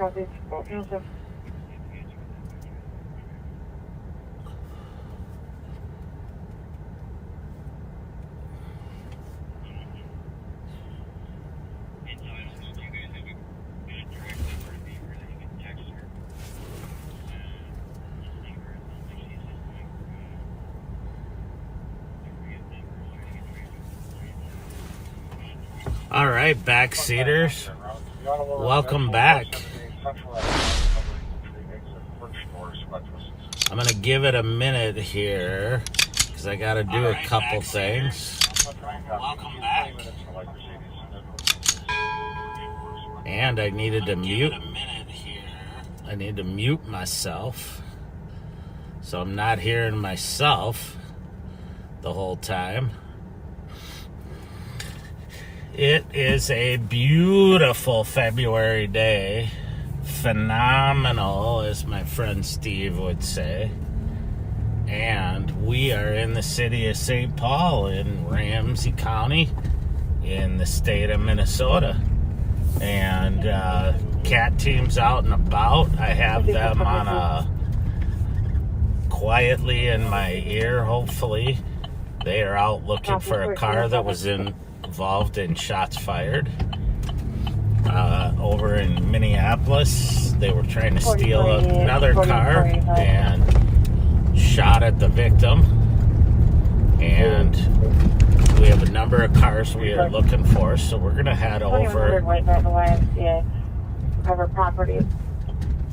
Copy. Answer. All right, backseaters, welcome back. I'm going to give it a minute here because I got to do a couple things. Welcome back. And I needed to mute. I need to mute myself so I'm not hearing myself the whole time. It is a beautiful February day. Phenomenal, as my friend Steve would say. And we are in the city of St. Paul in Ramsey County in the state of Minnesota. And cat team's out and about. I have them on a quietly in my ear, hopefully. They are out looking for a car that was involved in shots fired over in Minneapolis. They were trying to steal another car and shot at the victim. And we have a number of cars we are looking for, so we're going to head over. Right by the YMCA. Recover property.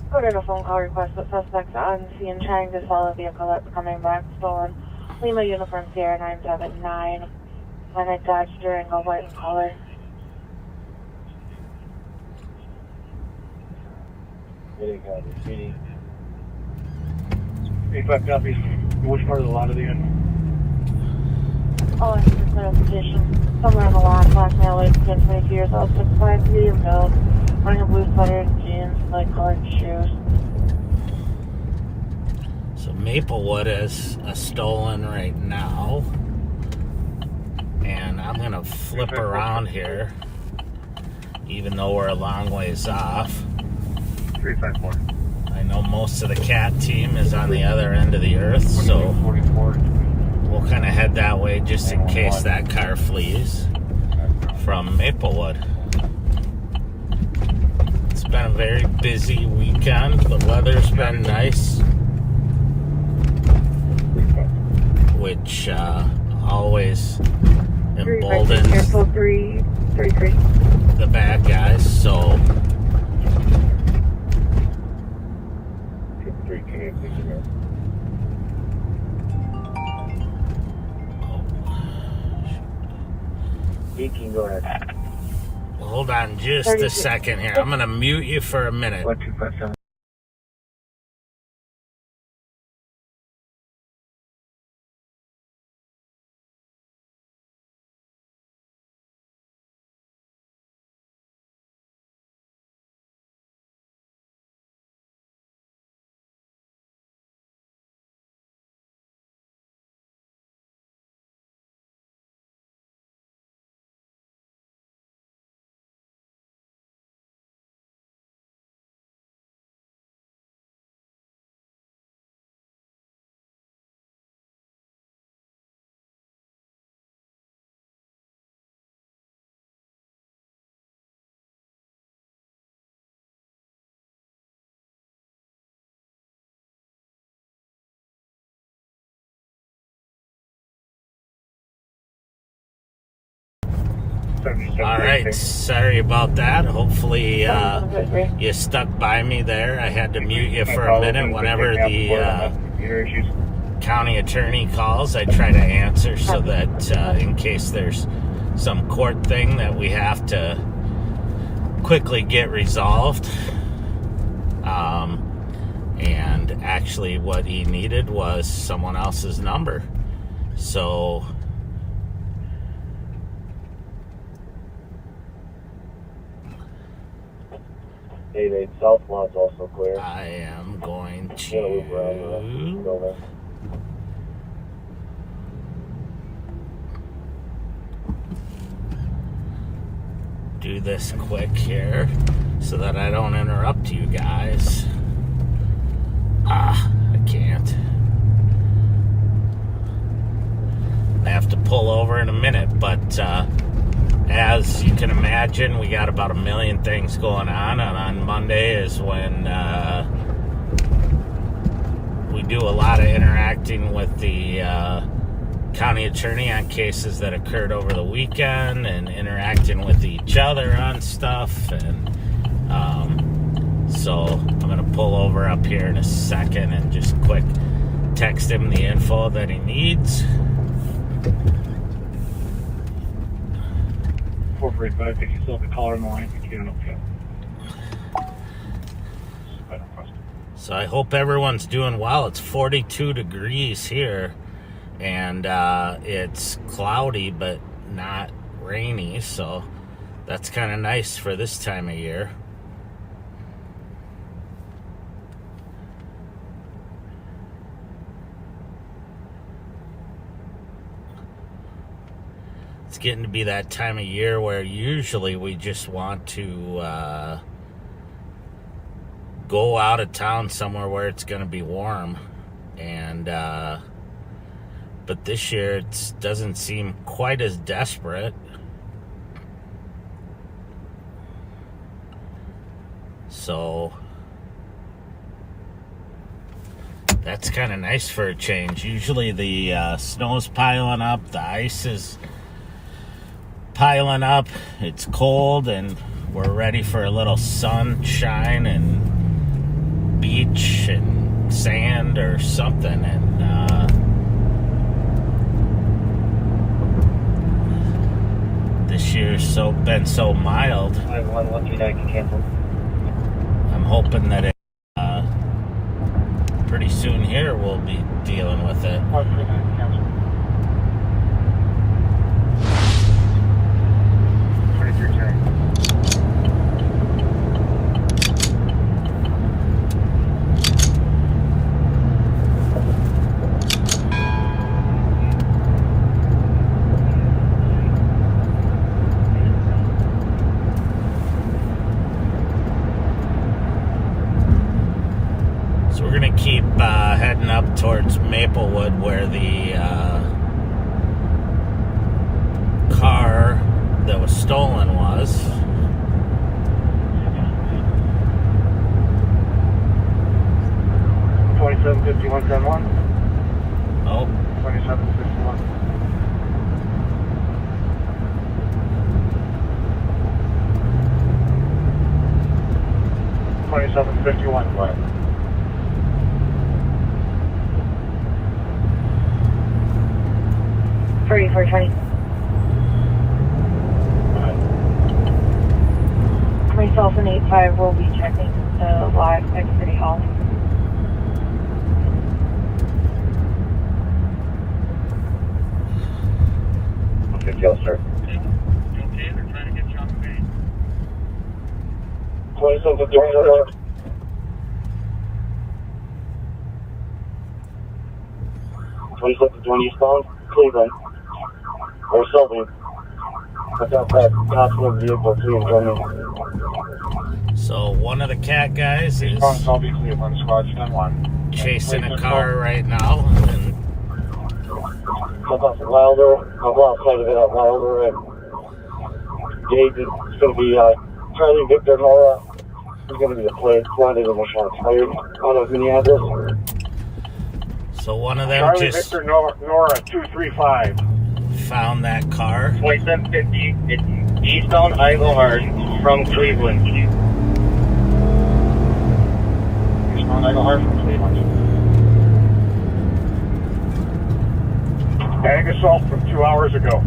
Put in a phone call request that suspects on scene trying to sell a vehicle that's coming back stolen. Lima Uniform Sierra 979. When I Dodge Durango, white in color. Hey, 5 copies. Which part of the lot are they in? Oh, and for clarification, somewhere on the lot, last male, age 10, 22 years old, 6'5", medium build, wearing a blue sweater and jeans, light colored shoes. So Maplewood is a stolen right now. And I'm going to flip around here, even though we're a long ways off. 354. I know most of the cat team is on the other end of the earth, so we'll kind of head that way just in case that car flees from Maplewood. It's been a very busy weekend. The weather's been nice, which always emboldens the bad guys, so You can go ahead. hold on just a second here. I'm going to mute you for a minute. 1257. All right, sorry about that. Hopefully you stuck by me there. I had to mute you for a minute. Whenever the county attorney calls, I try to answer so that in case there's some court thing that we have to quickly get resolved. And actually what he needed was someone else's number. So 88 South Lawn's also clear. I am going to do this quick here. so that I don't interrupt you guys. I can't. I have to pull over in a minute, but as you can imagine, we got about 1 million things going on, and on Monday is when we do a lot of interacting with the county attorney on cases that occurred over the weekend, and interacting with each other on stuff. And so I'm going to pull over up here in a second and just quick text him the info that he needs. 445, if you still have the caller in the line, you can, okay. So I hope everyone's doing well. It's 42 degrees here, and it's cloudy but not rainy, so that's kind of nice for this time of year. It's getting to be that time of year where usually we just want to go out of town somewhere where it's going to be warm, and but this year it doesn't seem quite as desperate. So that's kind of nice for a change. Usually the snow's piling up, the ice is piling up, it's cold, and we're ready for a little sunshine and beach and sand or something. And this year's been so mild. I'm hoping that it pretty soon here we'll be dealing with it. So we're gonna keep heading up towards Maplewood, where the car that was stolen was. $27.51.1. Oh. $27.51. $27.51. What? For 20. Myself and 85 will be checking the live at City Hall. Okay, yes, sir. Okay, they're trying to get you on the main. 27.51. 27.20 eastbound, Cleveland. Or Selby. That's outside hospital vehicle 3 and Germany. So one of the cat guys is Selby, Cleveland, squad 10-1. chasing a car right now, and Come off at Wilder, I'm outside of it at Wilder, and Gage is going to be Charlie Victor Nora. He's going to be the play. Squad even shots fired. I don't know who he had this. so one of them Charlie just Victor Nora 235. found that car. 2750. It's eastbound Eaglehart from Cleveland. Eastbound Eaglehart from Cleveland. Ag assault from 2 hours ago.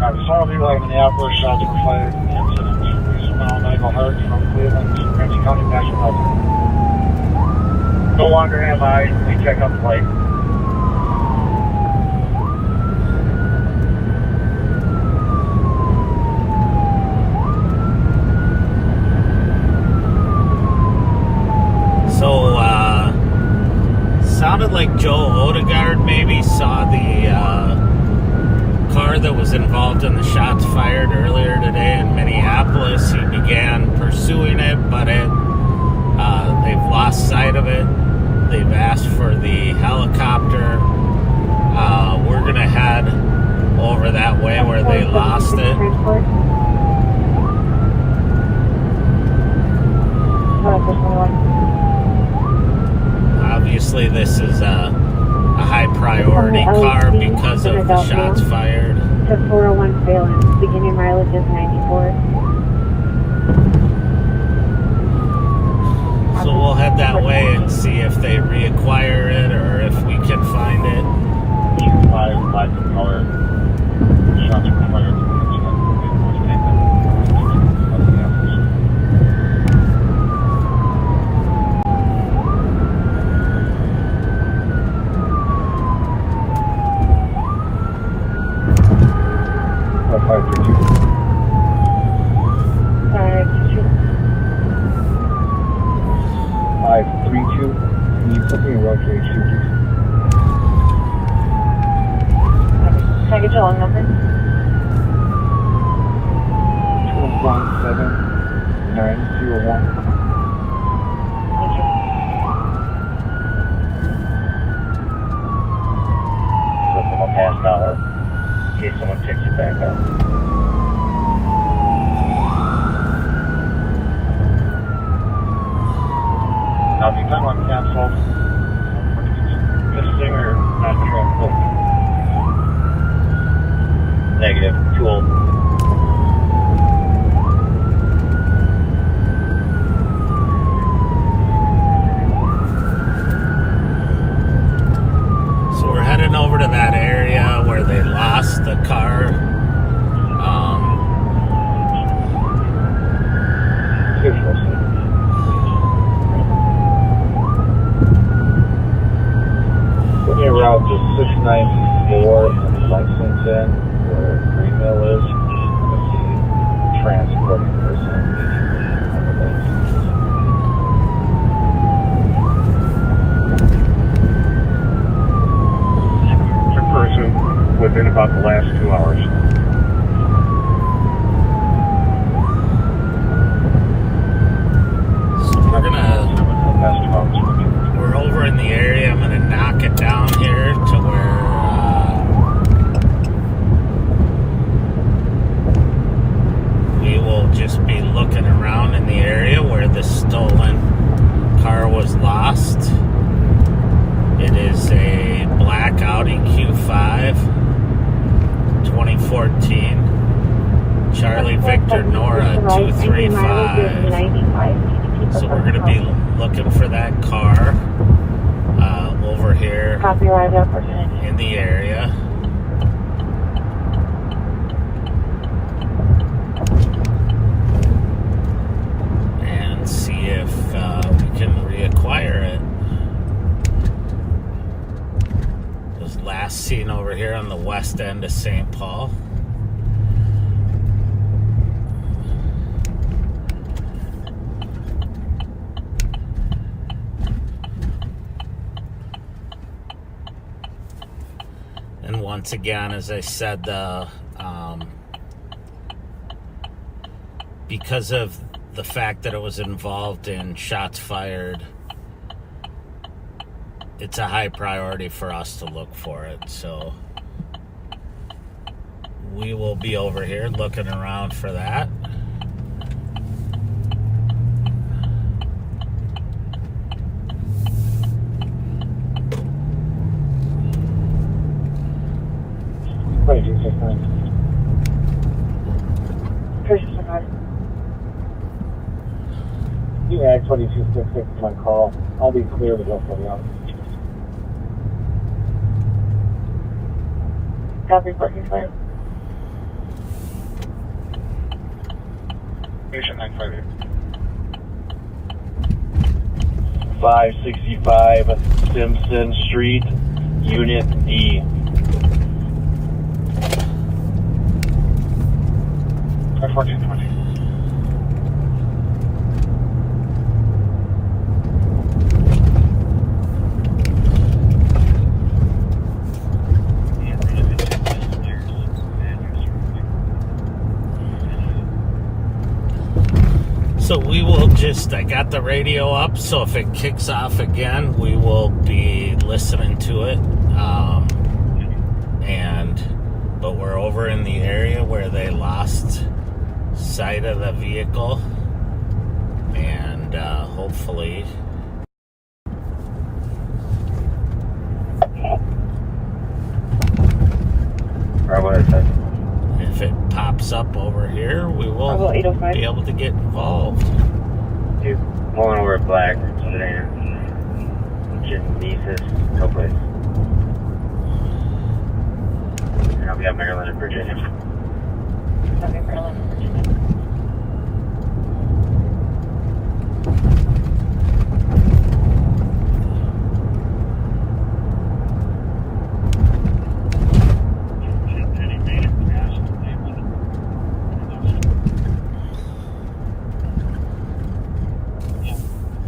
Assault Eli Minneapolis, shots were fired in the incident. Eastbound Eaglehart from Cleveland, Ramsey County National Highway. No longer am I. We check up plate. So sounded like Joe Odegaard maybe saw the car that was involved in the shots fired earlier today in Minneapolis. He began pursuing it, but they've lost sight of it. They've asked for the helicopter. We're going to head over that way where they lost it. Obviously, this is a high priority car because of the shots fired. To 401 Phelan, beginning mileage is 94. So we'll head that way and see if they reacquire it or if we can find it. 5 lights of color. Shots are fired. Can you put me in road to HQ, please? Can I get your long number? 217-901. Thank you. Looking on past hour in case someone picks it back up. Now, if you're talking about canceled, missing or not trackable? Negative. Too old. So we're heading over to that area where they lost the car. Put me around to 694 and Lexington, where Green Mill is. Let's see, transporting person. Person within about the last 2 hours. So we're over in the area. I'm gonna knock it down here to where we will just be looking around in the area where the stolen car was lost. It is a black Audi Q5 2014 Charlie Victor Nora 235. So we're going to be looking for that car over here in the area. And see if we can reacquire it. Last seen over here on the west end of St. Paul. And once again, as I said, because of the fact that it was involved in shots fired, it's a high priority for us to look for it. So we will be over here looking around for that. You had 2266 my call. I'll be clear to go for the office. Copy, parking fire. Patient 958. 565 Simpson Street, Unit D. 1420. just, I got the radio up, so if it kicks off again, we will be listening to it. But we're over in the area where they lost sight of the vehicle, and hopefully if it pops up over here, we will be able to get involved. Dude, pulling over a black sedan. Just nieces, no place. And I'll be at Maryland and Virginia. Okay, Maryland and Virginia.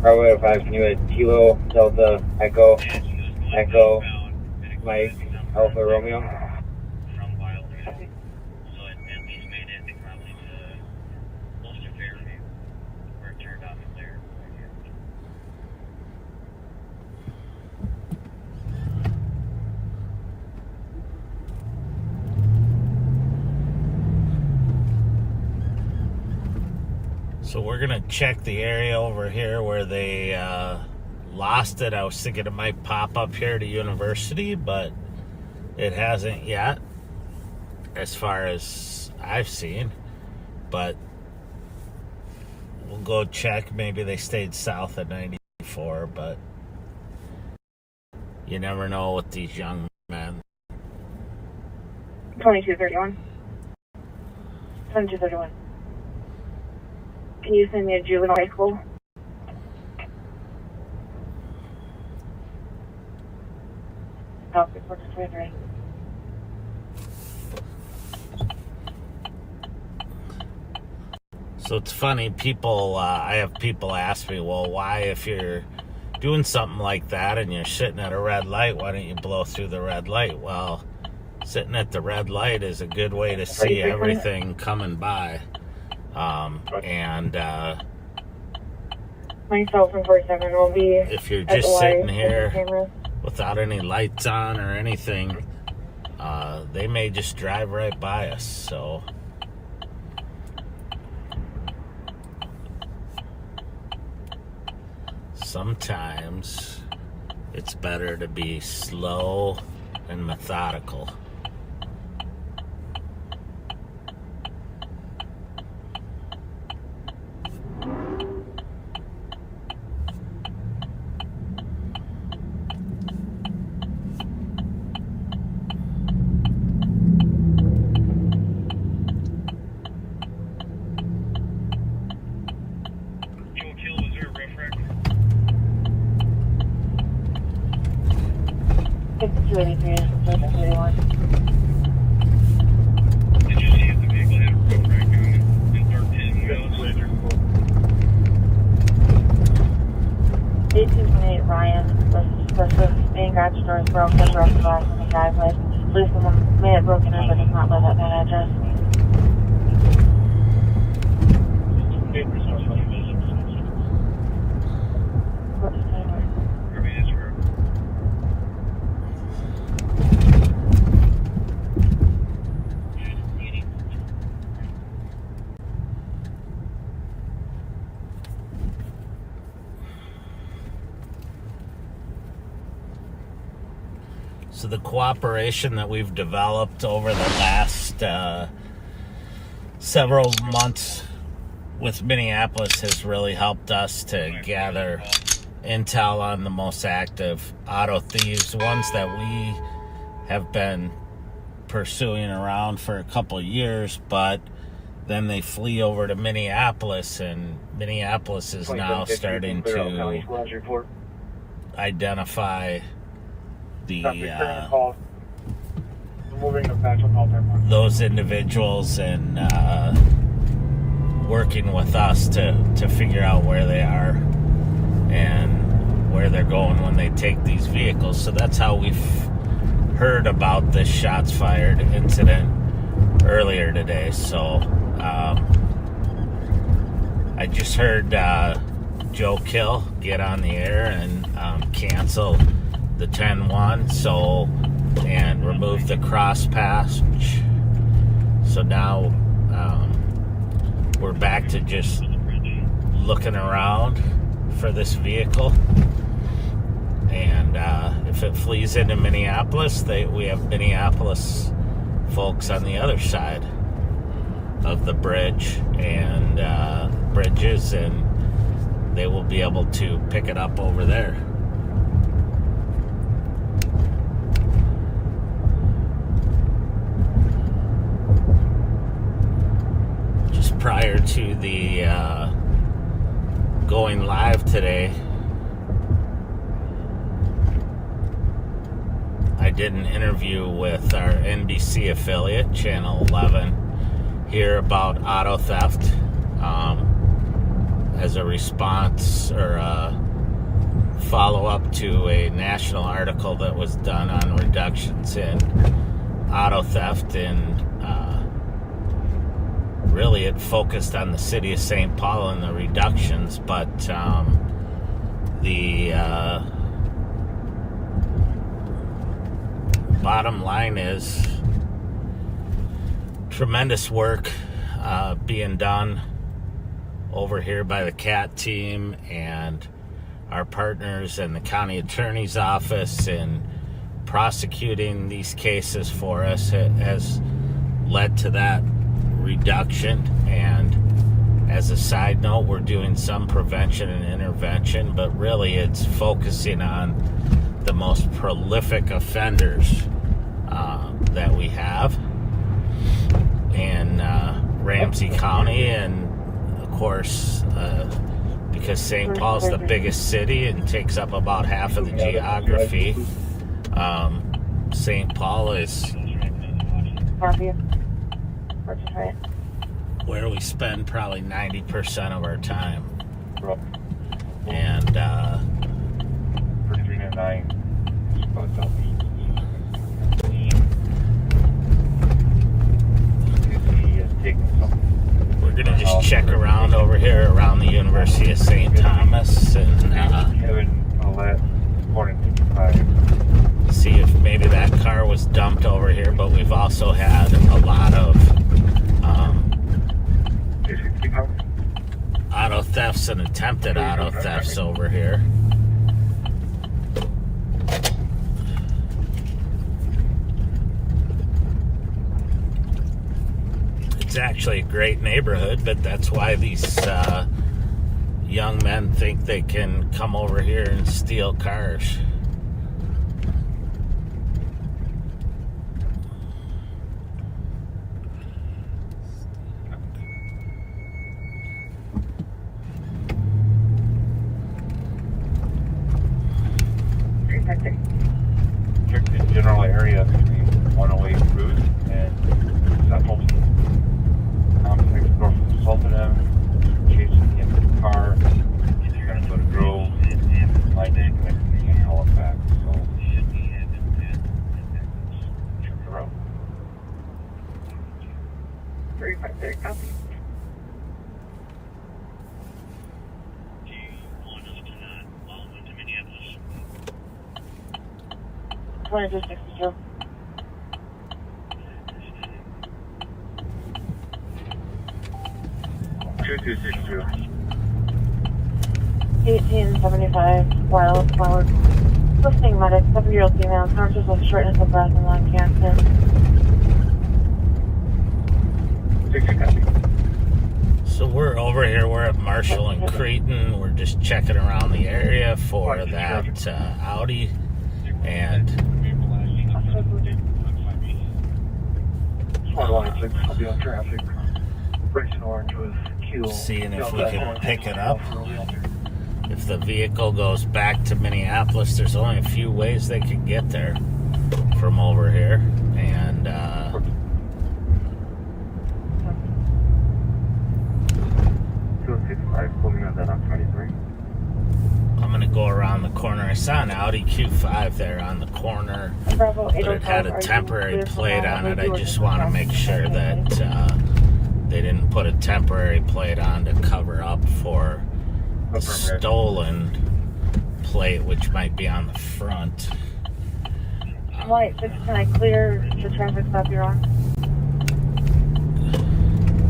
Bravo 5, can you hit Kilo, Delta, Echo, Echo, Mike, Alpha Romeo? So we're gonna check the area over here where they lost it. I was thinking it might pop up here to University, but it hasn't yet, as far as I've seen. But we'll go check. Maybe they stayed south at 94, but you never know with these young men. 2231. 2231. Can you send me a juvenile high school? Okay, 423. So it's funny, people, I have people ask me, well, why, if you're doing something like that and you're sitting at a red light, why don't you blow through the red light? Well, sitting at the red light is a good way to see everything coming by. Myself and 47 will be. If you're just sitting here without any lights on or anything, they may just drive right by us. So sometimes it's better to be slow and methodical. Doors broken, broken glass in the driveway. Believe someone may have broken in, but does not live at that address. What's the timer? So the cooperation that we've developed over the last several months with Minneapolis has really helped us to gather intel on the most active auto thieves, ones that we have been pursuing around for a couple of years, but then they flee over to Minneapolis, and Minneapolis is now starting to identify those individuals and working with us to figure out where they are and where they're going when they take these vehicles. So that's how we've heard about this shots fired incident earlier today. So I just heard Joe Kill get on the air and cancel the 10-1 and remove the cross patch. So now we're back to just looking around for this vehicle. And if it flees into Minneapolis, we have Minneapolis folks on the other side of the bridge and bridges, and they will be able to pick it up over there. Just prior to the going live today, I did an interview with our NBC affiliate, Channel 11, here about auto theft as a response or a follow-up to a national article that was done on reductions in auto theft, and really it focused on the city of St. Paul and the reductions, but the bottom line is tremendous work being done over here by the CAT team and our partners in the county attorney's office in prosecuting these cases for us. It has led to that reduction, and as a side note, we're doing some prevention and intervention, but really it's focusing on the most prolific offenders that we have in Ramsey County, and of course because St. Paul's the biggest city and takes up about half of the geography, St. Paul is where we spend probably 90% of our time. And we're gonna just check around over here around the University of St. Thomas and see if maybe that car was dumped over here, but we've also had a lot of auto thefts and attempted auto thefts over here. It's actually a great neighborhood, but that's why these young men think they can come over here and steal cars. General area between 108 Route and Central. Next door from Sultanham, chasing him in the car. You're going to go to Grove, Lightning, and Halifax. So, check the road. 353, copy. Do you want us to not follow into Minneapolis? 2262. $2262. 1875, wild flower. Listening medic, 7-year-old female, conscious of shortness of breath and lung cancer. 60 copy. So we're over here, we're at Marshall and Cretin. We're just checking around the area for that Audi, and I'll be on traffic. Racing orange with Q. seeing if we can pick it up. If the vehicle goes back to Minneapolis, there's only a few ways they can get there from over here, and 265, pulling on that on 23. I'm gonna go around the corner. I saw an Audi Q5 there on the corner, Bravo, but it had a temporary plate on it. I just want to make sure that they didn't put a temporary plate on to cover up for stolen plate, which might be on the front. White 6, can I clear the traffic stop you're on?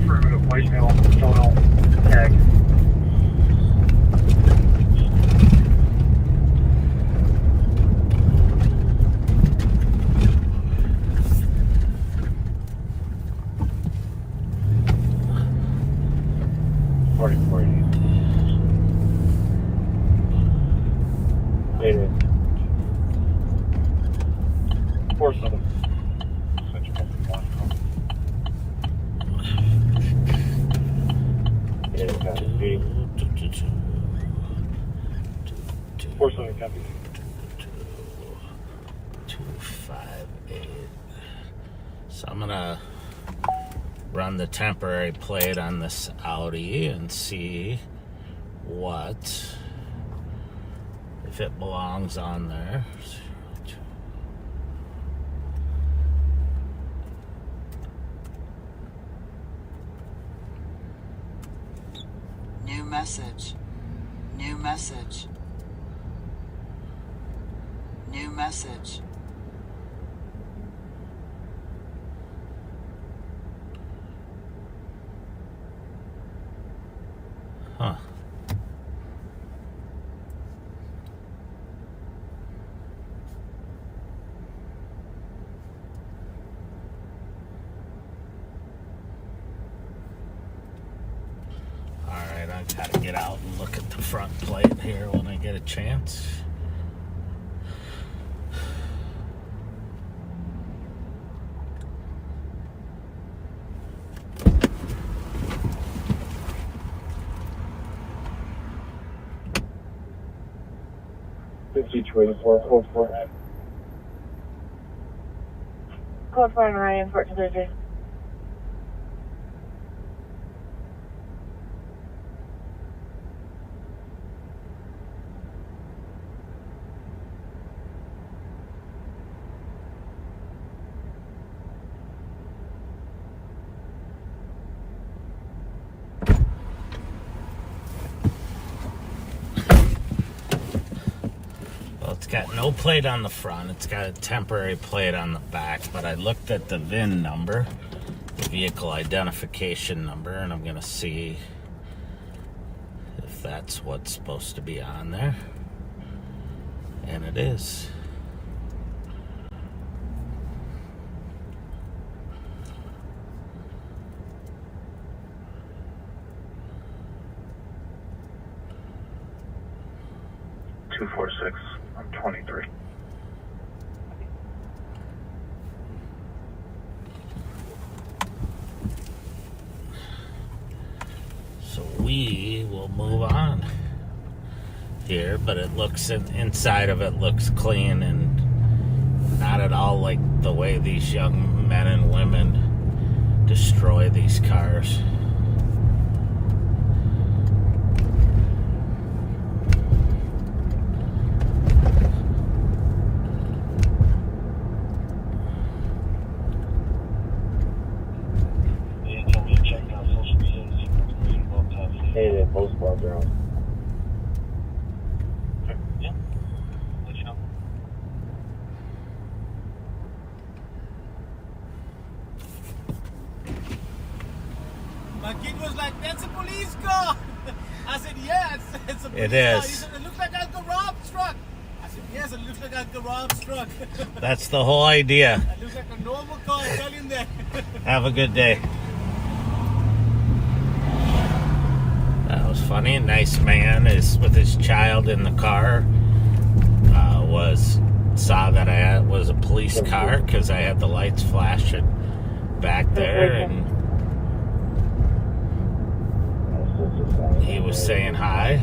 Affirmative, whitetail, total, tag. Copy. 258. So I'm gonna run the temporary plate on this Audi and see if it belongs on there. New message. New message. New message. Huh. Alright, I gotta get out and look at the front plate here when I get a chance. Code 4. Code 4 and Ryan, 1433. It's got no plate on the front. It's got a temporary plate on the back, but I looked at the VIN number, the vehicle identification number, and I'm gonna see if that's what's supposed to be on there. And it is. I'm 23. So we will move on here, but it looks inside of it looks clean and not at all like the way these young men and women destroy these cars. Hey, both squads are on. Yeah. Let you know. My kid was like, "That's a police car." I said, "Yeah, it's a police It car." is. He said, "It looks like Uncle Rob's truck." I said, "Yes, it looks like Uncle Rob's truck." That's the whole idea. It looks like a normal car. Tell him that. Have a good day. That was funny. A nice man is with his child in the car. Saw that I was a police car because I had the lights flashing back there, and he was saying hi.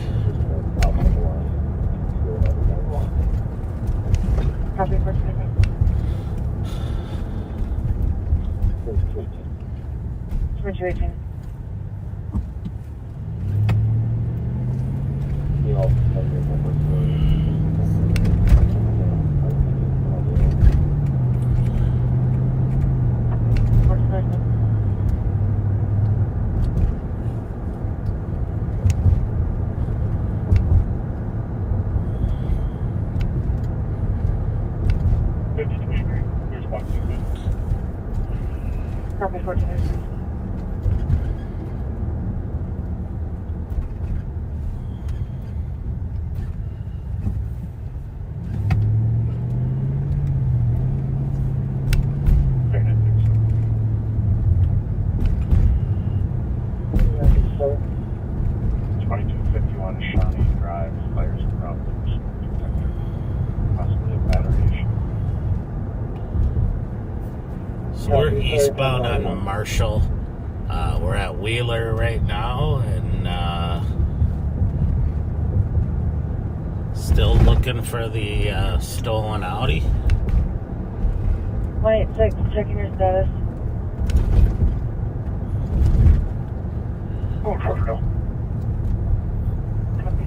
Copy, 1433. 2218. 1456. Okay, I think so. 2251 Shawnee Drive, fires and problems. Possibly a battery issue. So we're eastbound on Marshall. We're at Wheeler right now, and still looking for the stolen Audi. 186, checking your status. Oh, traffic no. Copy.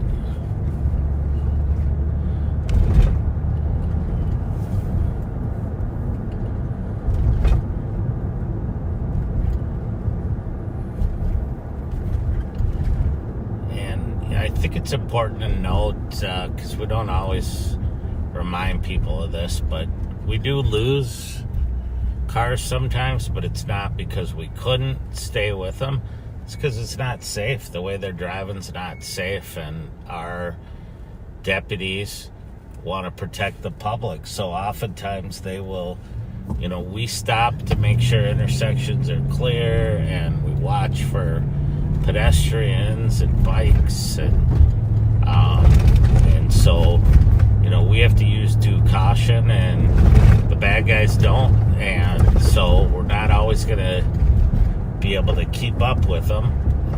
And I think it's important to note, because we don't always remind people of this, but we do lose cars sometimes, but it's not because we couldn't stay with them. It's because it's not safe. The way they're driving's not safe, and our deputies want to protect the public. So oftentimes they will, we stop to make sure intersections are clear, and we watch for pedestrians and bikes, and so we have to use due caution, and the bad guys don't, and so we're not always going to be able to keep up with them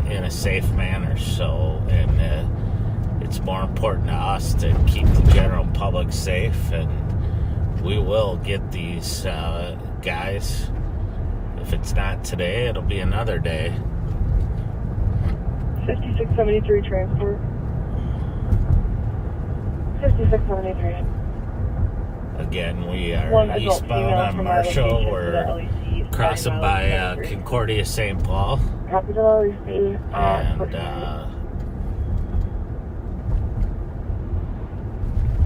in a safe manner. So, and it's more important to us to keep the general public safe, and we will get these guys. If it's not today, it'll be another day. 5673 transport. 5673. Again, we are One adult eastbound female on from our Marshall. location to We're the LEC, crossing 9 by miles per Concordia St. Paul, Copy to LEC. and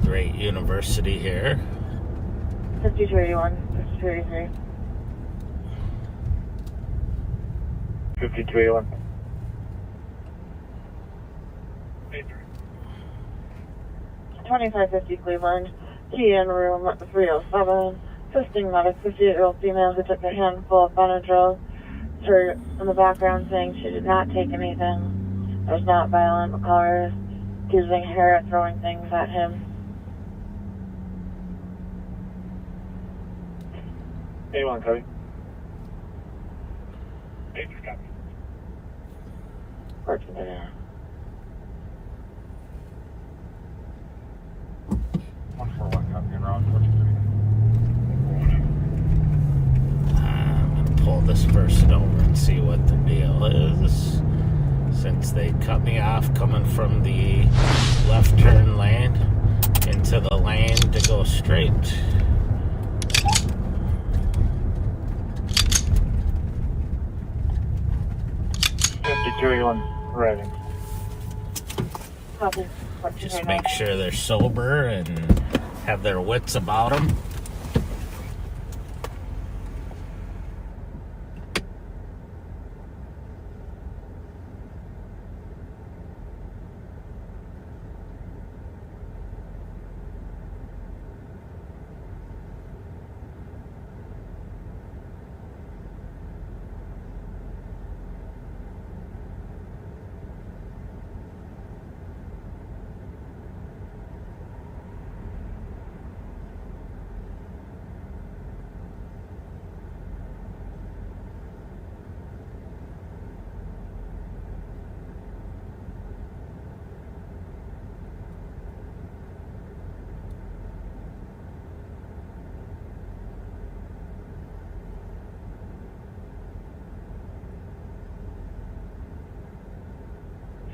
great university here. 5281, 5283. 5281. 2550 Cleveland, key in room 307, assisting medic, 58-year-old female who took a handful of Benadryl. Her in the background saying she did not take anything. It was not violent. Callers accusing her of throwing things at him. 81, copy. 83, copy. Working there. 141, copy, and round 42. I'm going to pull this person over and see what the deal is, since they cut me off coming from the left turn lane into the lane to go straight. Arriving. Copy. Just make sure they're sober and have their wits about them.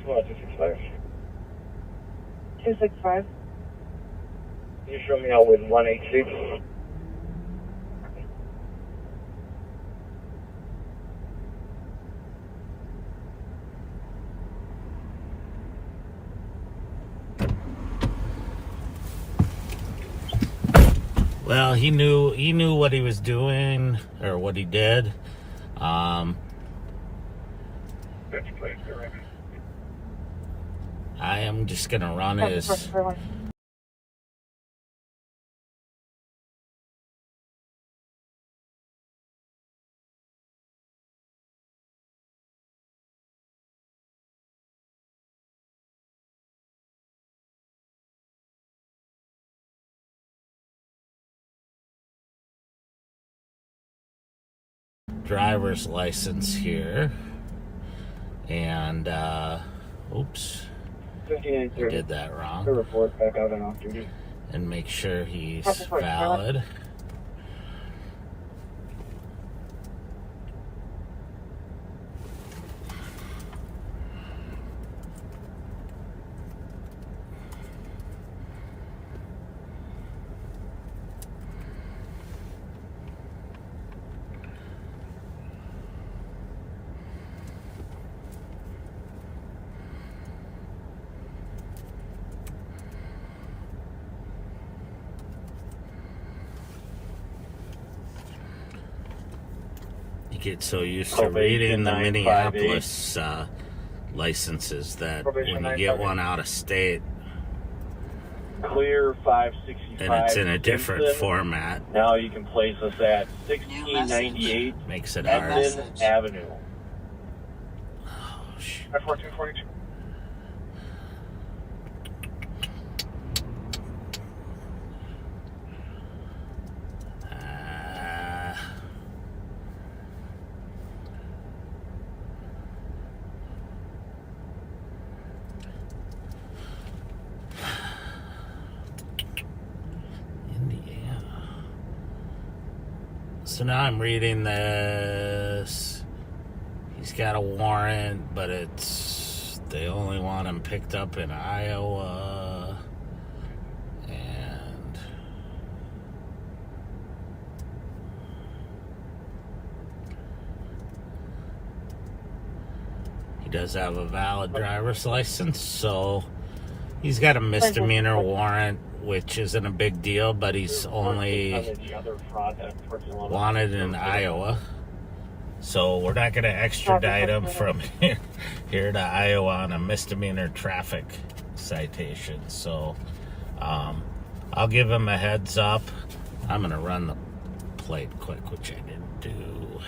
Come on, 265. 265. Can you show me out with 186? Well, he knew what he was doing, or what he did. I am just gonna run his driver's license here, and oops, I did that wrong. Report back out on off duty. And make sure he's valid. Get so used to reading the Minneapolis licenses that when you get one out of state, Clear 565. and it's in a different format, Now you can place us at 1698 makes it hard. Edmond Avenue. Oh, shit. 1442. So now I'm reading this. He's got a warrant, but they only want him picked up in Iowa. And he does have a valid driver's license, so he's got a misdemeanor warrant, which isn't a big deal, but he's only wanted in Iowa. So we're not going to extradite him from here to Iowa on a misdemeanor traffic citation. So I'll give him a heads up. I'm going to run the plate quick, which I didn't do.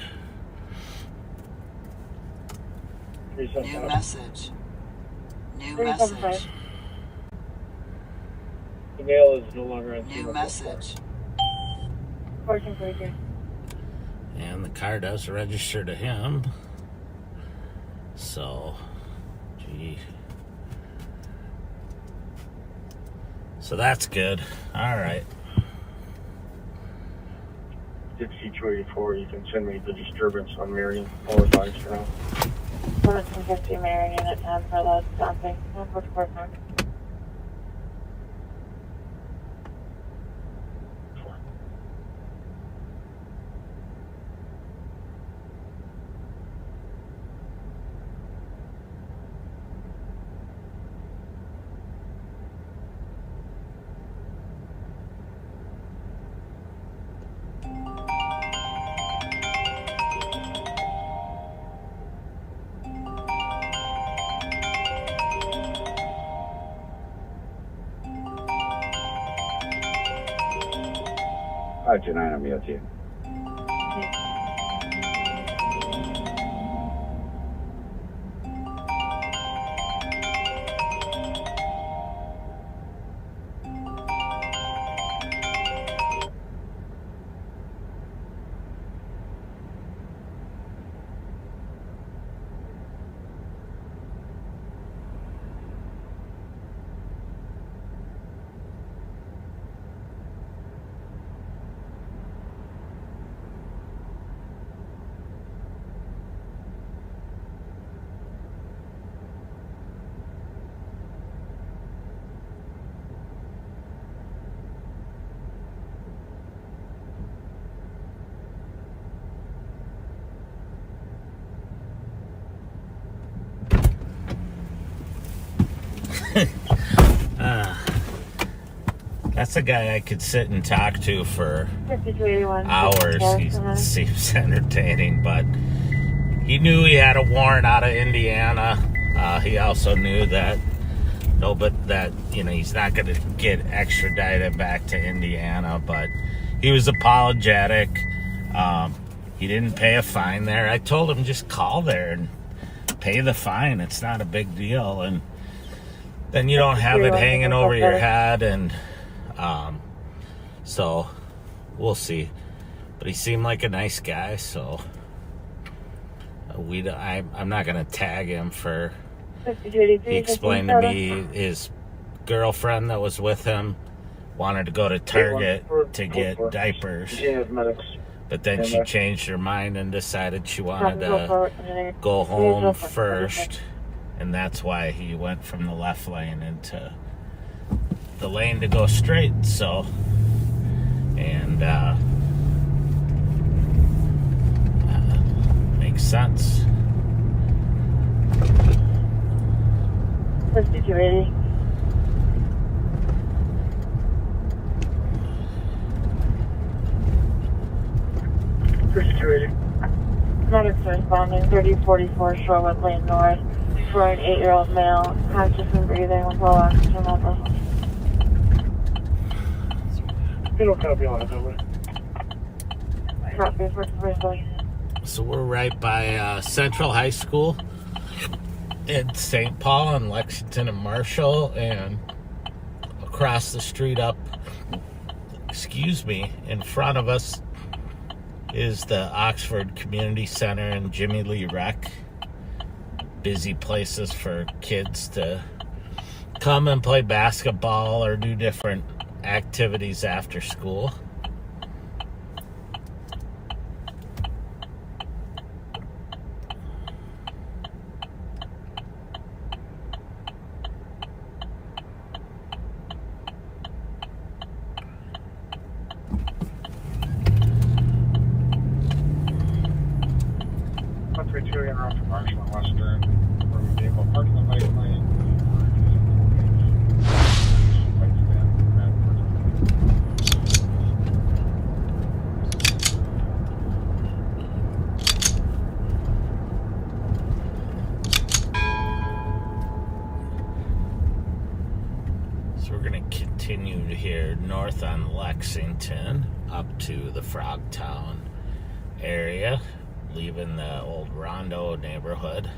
New message. New message. Email is no longer on. New message. 1442. And the car does register to him. So, gee. So that's good. All right. 284, you can send me the disturbance on Marion. All advice for now. 1450 Marion at 10 for the stopping. 1445. Tonight I'm here too. That's a guy I could sit and talk to for 5281. hours. He seems entertaining, but he knew he had a warrant out of Indiana. He also knew that he's not going to get extradited back to Indiana, but he was apologetic. He didn't pay a fine there. I told him just call there and pay the fine. It's not a big deal, and then you don't have it hanging over your head. And so we'll see. But he seemed like a nice guy, so I'm not gonna tag him for. He explained to me his girlfriend that was with him wanted to go to Target to get diapers, but then she changed her mind and decided she wanted to go home first, and that's why he went from the left lane into the lane to go straight. So, and makes sense. 5280. Medics responding 3044 Shorewood Lane North for an 8-year-old male, conscious and breathing with low oxygen levels. You don't copy on it, over. Copy for Thursday. So we're right by Central High School in St. Paul and Lexington and Marshall, and across the street in front of us is the Oxford Community Center and Jimmy Lee Rec. Busy places for kids to come and play basketball or do different activities after school. Marshall and Western, where we vehicle parking the bike lane. So we're going to continue here north on Lexington up to the Frogtown area, leaving the old Rondo neighborhood.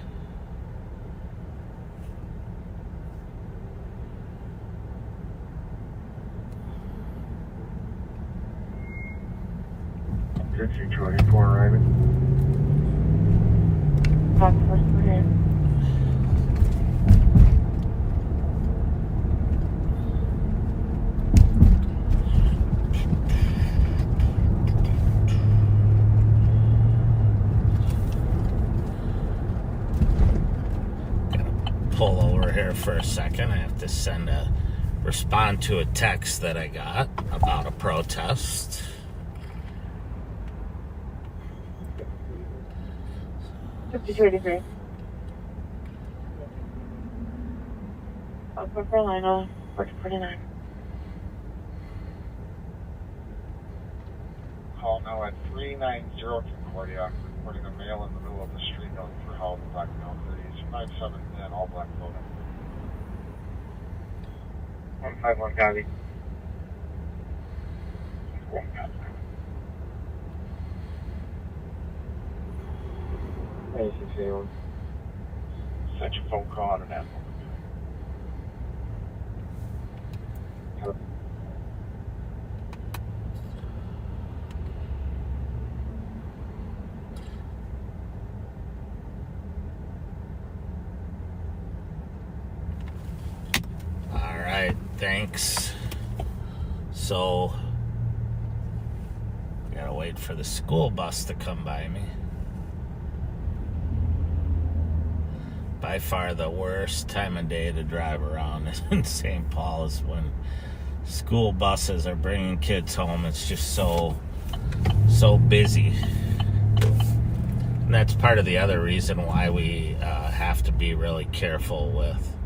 Dixie 24 arriving. Pull over here for a second. I have to respond to a text that I got about a protest. $52.83. South Carolina, 4049. Call now at 390 Concordia, reporting a male in the middle of the street going for help, black male 57 and all black clothing. 151 copy. Set your phone call on an app. Thanks. So, gotta wait for the school bus to come by me. By far the worst time of day to drive around in St. Paul is when school buses are bringing kids home. It's just so busy. And that's part of the other reason why we have to be really careful with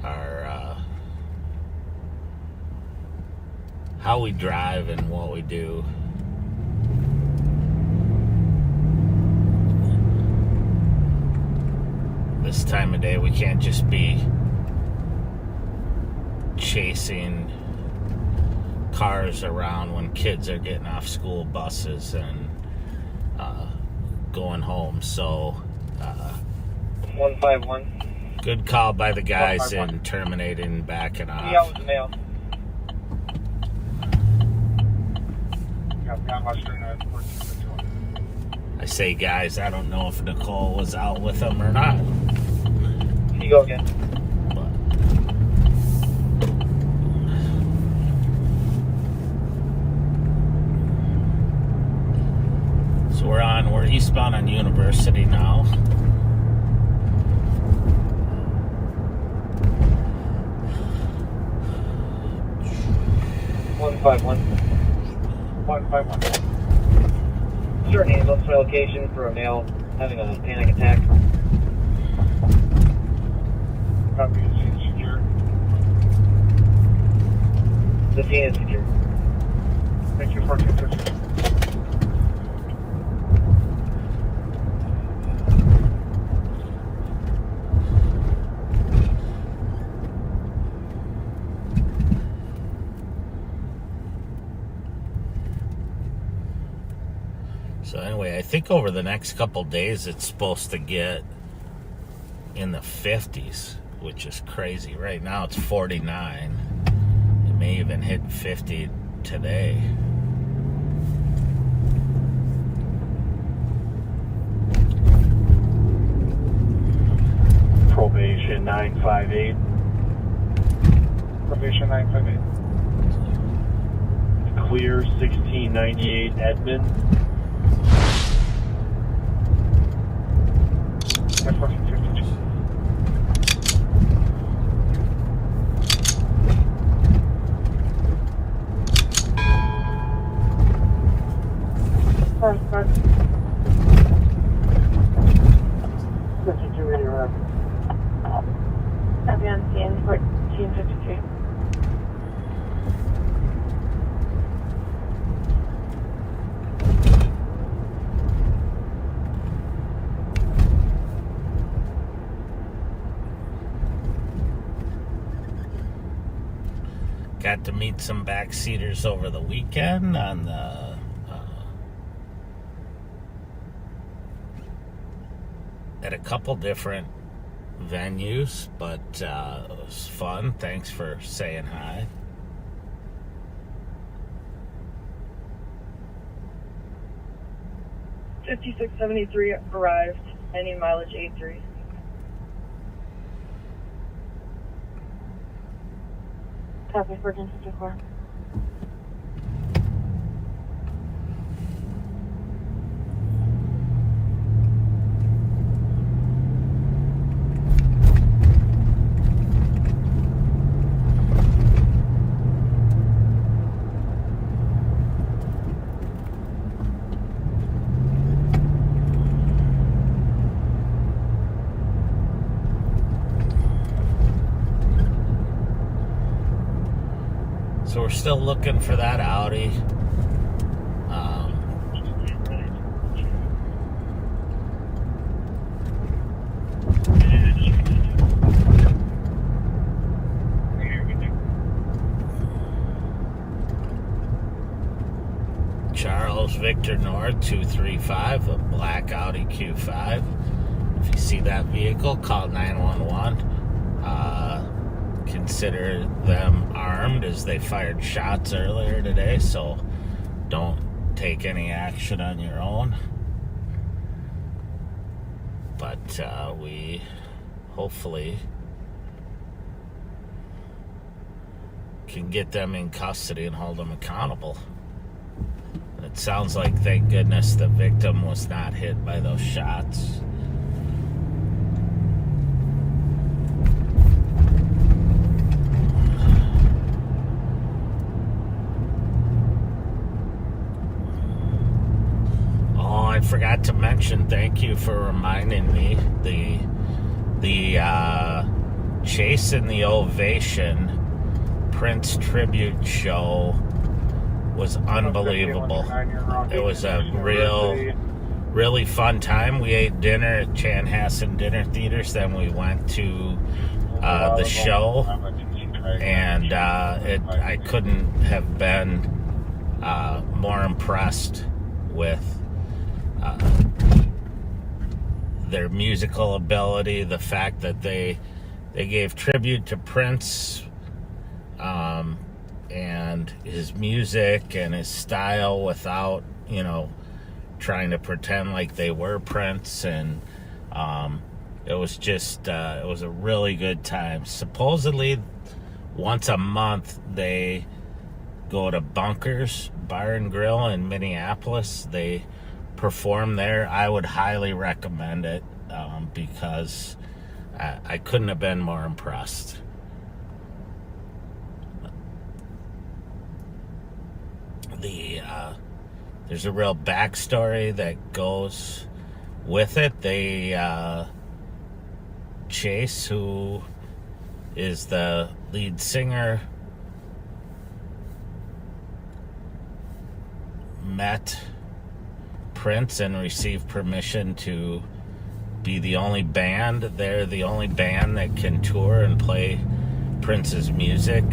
our how we drive and what we do. This time of day, we can't just be chasing cars around when kids are getting off school buses and going home. So 151. good call by the guys in terminating, backing off. Yeah, with the mail. I say guys, I don't know if Nicole was out with them or not. Can you go again? So we're eastbound on University now. One 151. Certain ambulance to my location for a male having a panic attack. Copy, the scene secure. The scene is secure. Thank you, 1450. So anyway, I think over the next couple days it's supposed to get in the 50s, which is crazy. Right now it's 49. It may even hit 50 today. Probation 958. Probation 958. Clear 1698 Edmond. That's 1452. Sorry. 52 radio. Copy on scene, 1453. Got to meet some backseaters over the weekend on the at a couple different venues, but it was fun. Thanks for saying hi. $56.73 arrived. Any mileage 83. Copy, 1454. So we're still looking for that Audi. Charles Victor North 235, a black Audi Q5. If you see that vehicle, call 911. Consider them armed as they fired shots earlier today, so don't take any action on your own. But we hopefully can get them in custody and hold them accountable. It sounds like, thank goodness, the victim was not hit by those shots. I forgot to mention, thank you for reminding me, the Chase in the Ovation Prince tribute show was unbelievable. It was a really fun time. We ate dinner at Chanhassen Dinner Theaters, then we went to the show, and I couldn't have been more impressed with their musical ability, the fact that they gave tribute to Prince and his music and his style without, trying to pretend like they were Prince. And it was just, it was a really good time. Supposedly, once a month, they go to Bunkers Bar and Grill in Minneapolis. They perform there. I would highly recommend it because I couldn't have been more impressed. There's a real backstory that goes with it. Chase, who is the lead singer, met Prince and received permission to be the only band. They're the only band that can tour and play Prince's music.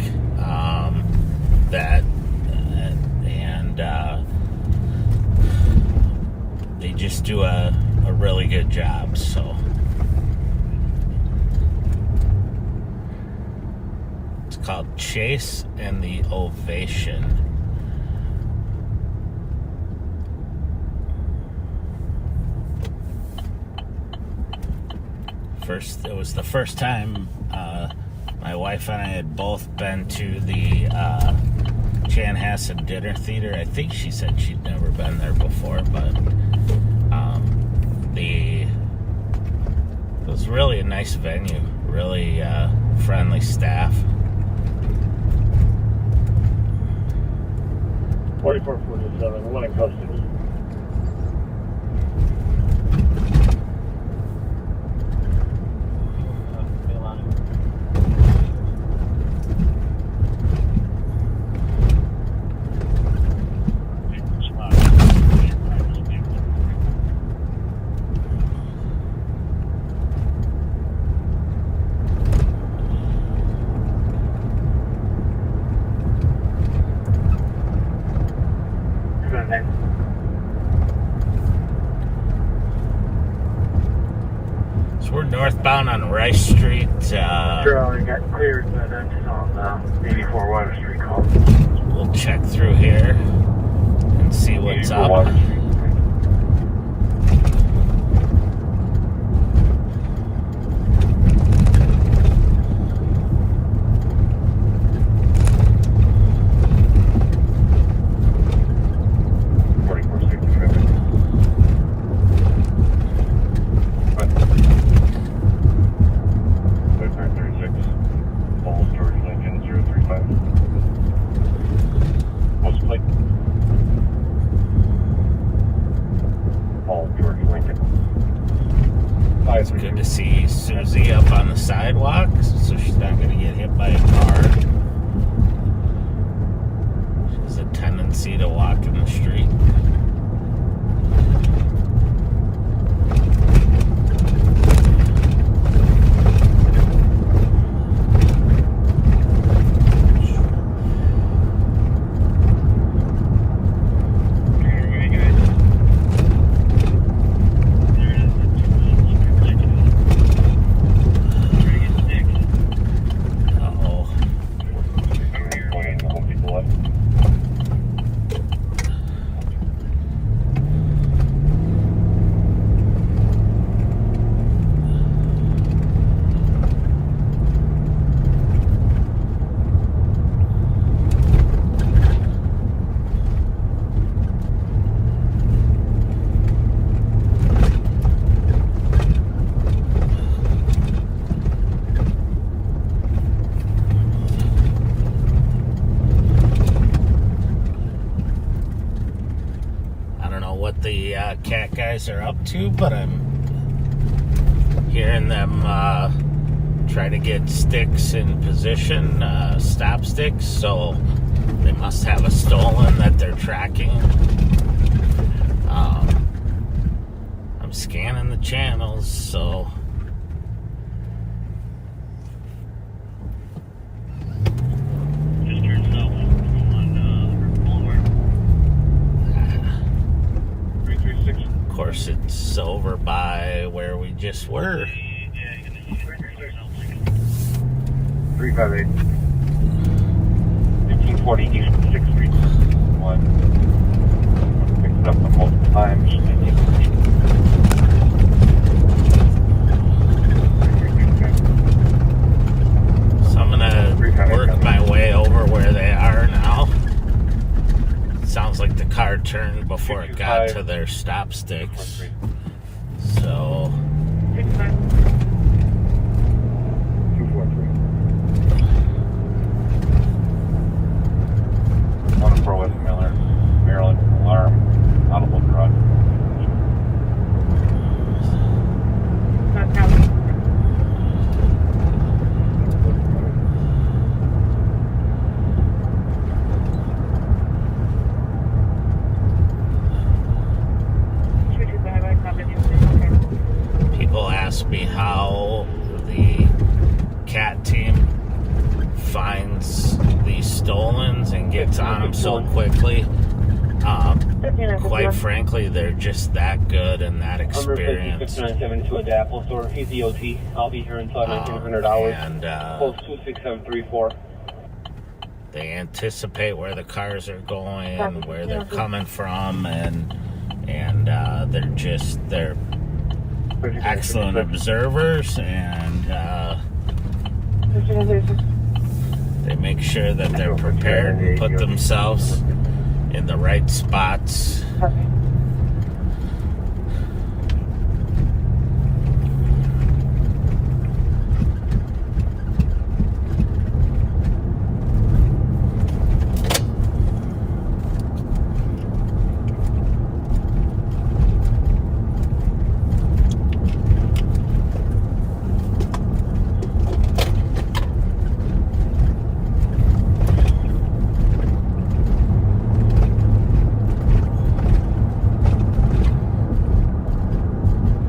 They just do a really good job. So it's called Chase and the Ovation. It was the first time my wife and I had both been to the Chanhassen Dinner Theater. I think she said she'd never been there before, but it was really a nice venue, really friendly staff. 4447, one in custody. Northbound on Rice Street. Drawing got cleared, but that's on 84 Water Street call. We'll check through here and see what's up. Water Street. It's good to see Susie up on the sidewalk, so she's not going to get hit by a car. She has a tendency to walk in the street. Cat guys are up to, but I'm hearing them try to get sticks in position, stop sticks, so They must have a stolen that they're tracking. I'm scanning the channels, so Just turn south on Boulevard. 336. of course it's over by where we just were. Yeah, you're gonna see it south like 358. 1540 East 6th Street. 1. Picked it up multiple times. So I'm gonna work my way over where they are now. Sounds like the car turned before it got to their stop sticks. So 243. On for West Miller, Maryland, alarm, audible truck. people ask me how the CAT team finds these stolens and gets on them so quickly. Quite frankly, they're just that good and that experienced. 6972 at the Apple Store, EZOT. I'll be here until 1900 hours. And Post 26734. they anticipate where the cars are going, where they're coming from, and they're excellent observers, and they make sure that they're prepared and put themselves in the right spots.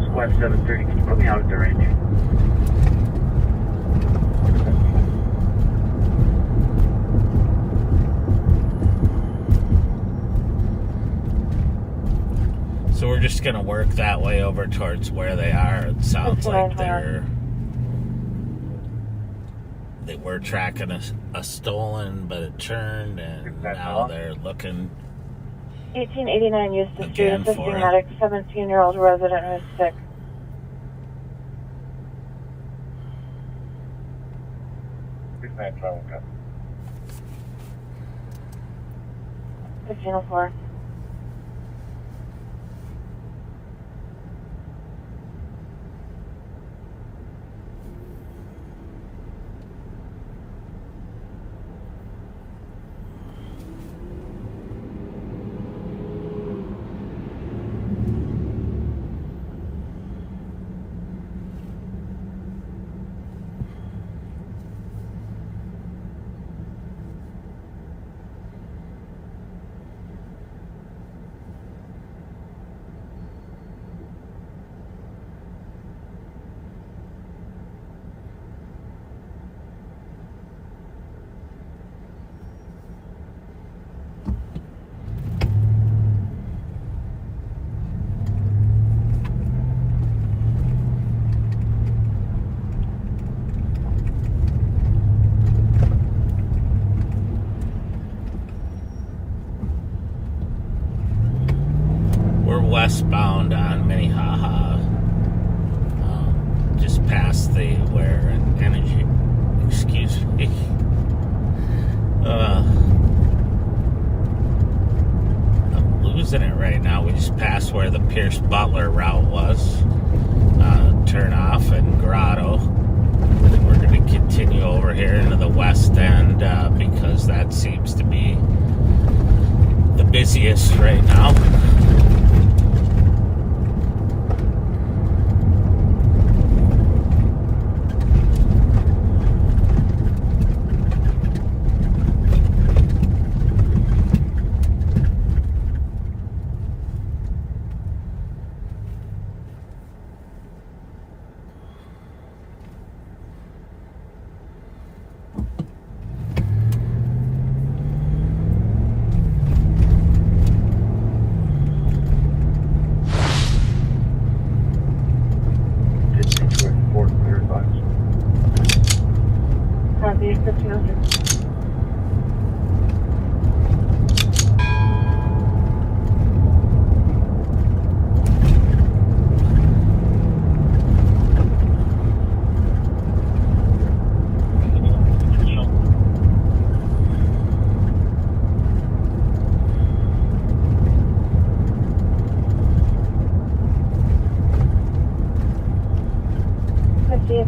Squad 730, can you put me out at the range? So we're just gonna work that way over towards where they are. It sounds like they were tracking a stolen, but it turned, and now they're looking 1889 used to street, again assisting for medic, 17-year-old resident who's sick. Travel cut. 1504. westbound on Minnehaha, just past the where energy, excuse me, I'm losing it right now. We just passed where the Pierce Butler route was, turn off and Grotto. We're going to continue over here into the west end because that seems to be the busiest right now.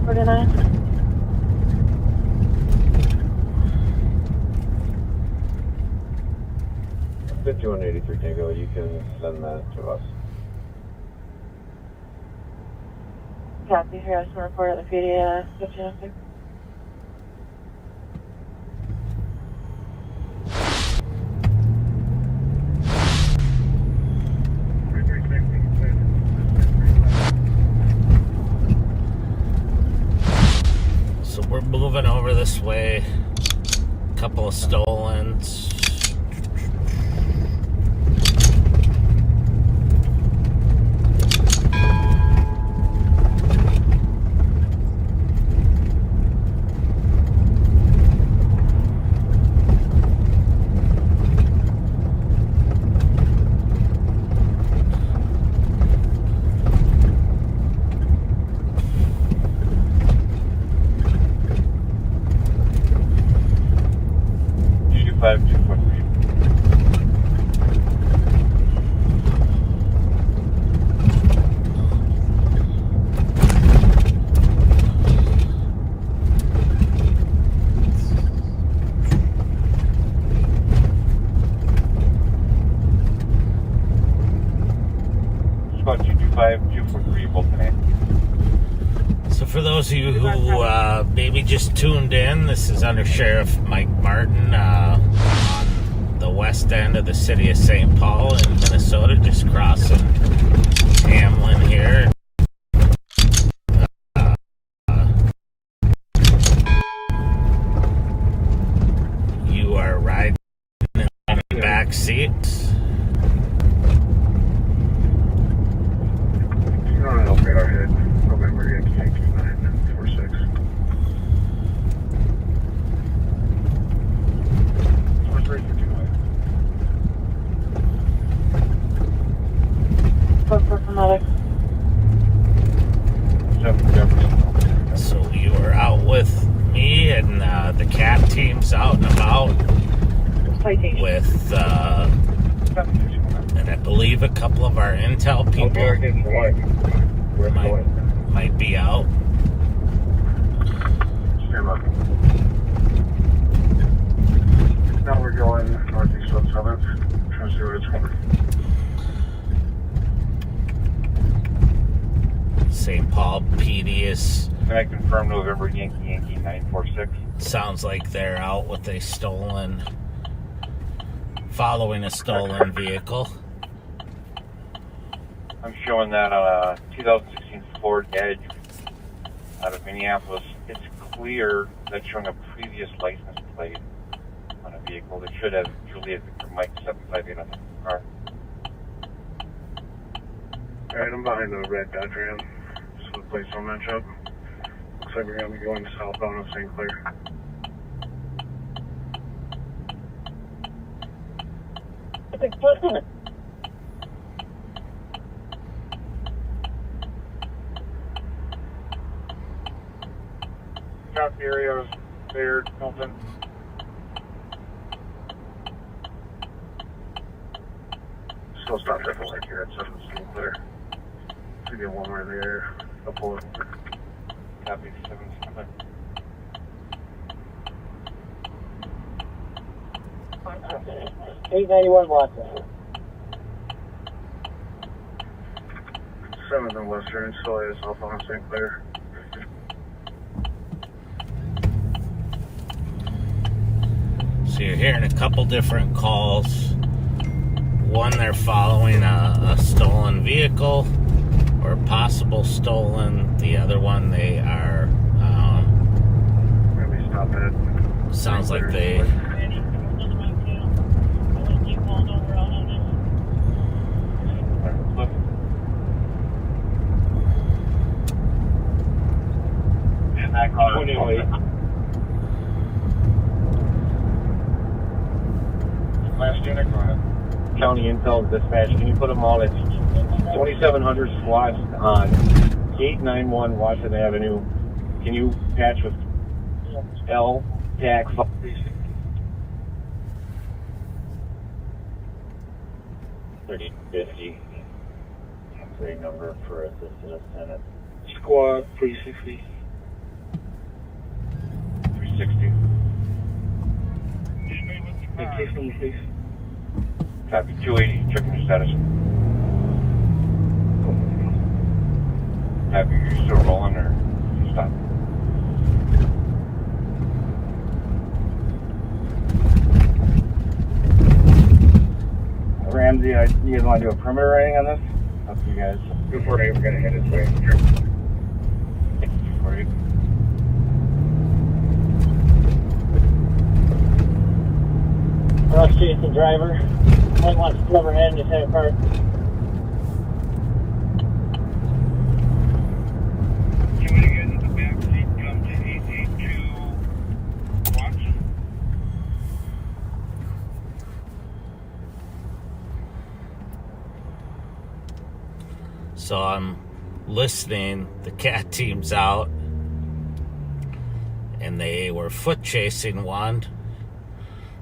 49. 5183 Tango, you can send that to us. Copy. Here, I just report at the PD. 1506. So we're moving over this way. Couple of stolens. So for those of you who maybe just tuned in, this is Under Sheriff Mike Martin on the west end of the city of St. Paul in Minnesota, just crossing Hamlin here. You are riding in the back seat. So you are out with me and the CAT team's out and about with, and I believe a couple of our intel people might be out. Now we're going northeast of 7th, trying to see where it's coming. St. Paul PD is... Can I confirm November Yankee 946? Sounds like they're out with a stolen... following a stolen vehicle. I'm showing that on a 2016 Ford Edge out of Minneapolis. It's clear that's showing a previous license plate on a vehicle that should have Juliet Victor Mike 758 on the car. Alright, I'm behind the red Dodge Ram. So the plates don't match up. Looks like we're going to be going southbound of St. Clair. Got the area of Baird, Milton. Still stop traffic light here at 7th St. Clair. To get one more there, I'll pull it over. Copy 7 St. Clair. 891 Watson. 7th and Western, still is southbound St. Clair. So you're hearing a couple different calls. One, they're following a stolen vehicle or possible stolen. The other one, they are Maybe stop at. sounds like they In that car. 28. Last unit, go ahead. County Intel Dispatch, can you put them all at 2700 SWAT on 891 Watson Avenue? Can you patch with L tax 3050? Great number for assistant lieutenant. Squad 360. 60. Case number, please. Copy 280, checking your status. Copy, you're still rolling or you stop? Ramsey, you guys want to do a perimeter rating on this? Up to you guys. 248, we're going to head this way. 248. Cross chasing driver. Might want to flip her head and just head apart. Can we get in the back seat, come to 882 Watson? So I'm listening. The cat team's out, and they were foot chasing one,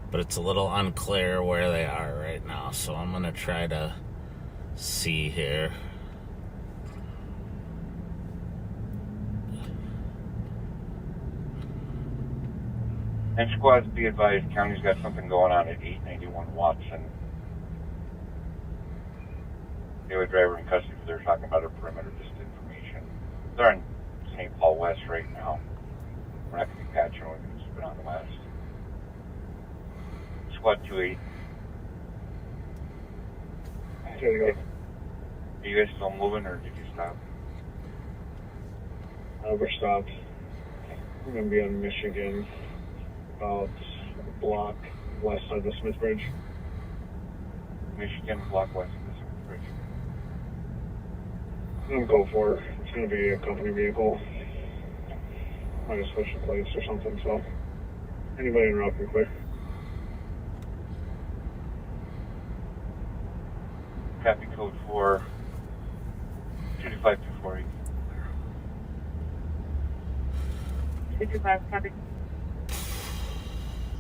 but it's a little unclear where they are right now. So I'm gonna try to see here. And squads, be advised, county's got something going on at 891 Watson. They were driver in custody, they're talking about a perimeter disinformation. They're in St. Paul West right now. We're not going to be patching, we're going to keep it on the west. Squad 280. Here we go. Are you guys still moving or did you stop? We're stopped. We're going to be on Michigan, about a block west side of the Smith Bridge. Michigan, block west of the Smith Bridge. I'm going to go for it. It's going to be a company vehicle. Might have switched the plates or something, so anybody interrupt me quick. Copy code for 225-248. 225, copy.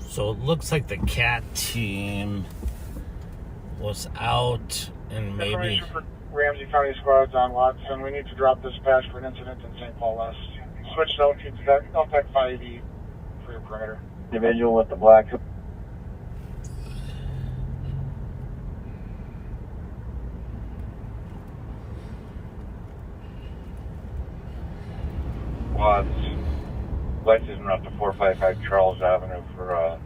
So it looks like the cat team was out and maybe. Information for Ramsey County squads on Watson. We need to drop dispatch for an incident in St. Paul West. Switch to LTAC 580 for your perimeter. Individual with the black. Squads, west is up to 455 Charles Avenue for a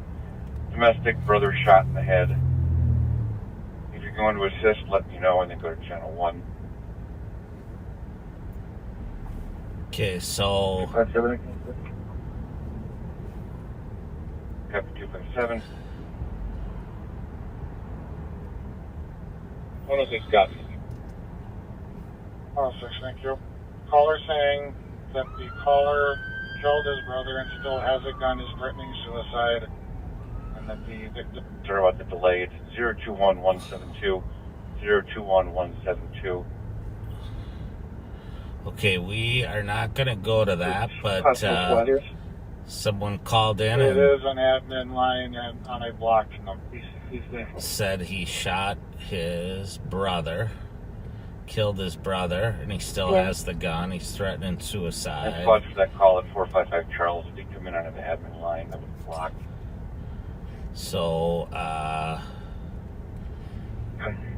domestic brother shot in the head. If you're going to assist, let me know and then go to channel 1. Okay, so Copy 257. 106 copy. 106, thank you. Caller saying that the caller killed his brother and still has a gun, is threatening suicide, and that the victim... Sorry about the delay. It's 021172. 021172. okay, we are not gonna go to that, but someone called in It and is an admin line and on a blocked number. said he shot his brother, killed his brother, and he still has the gun. He's threatening And suicide. squad for that call at 455 Charles. They come in on an admin line that was blocked. So,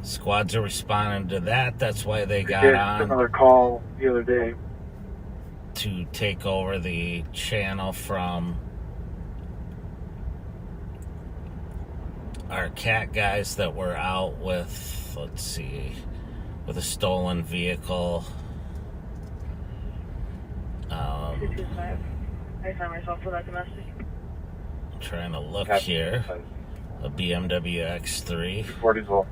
squads are responding to that. That's why they got on another call the other day. to take over the channel from our cat guys that were out with, let's see, with a stolen vehicle. 225. I found myself for that domestic. Trying to look Copy. here. A BMW X3. 40 as well.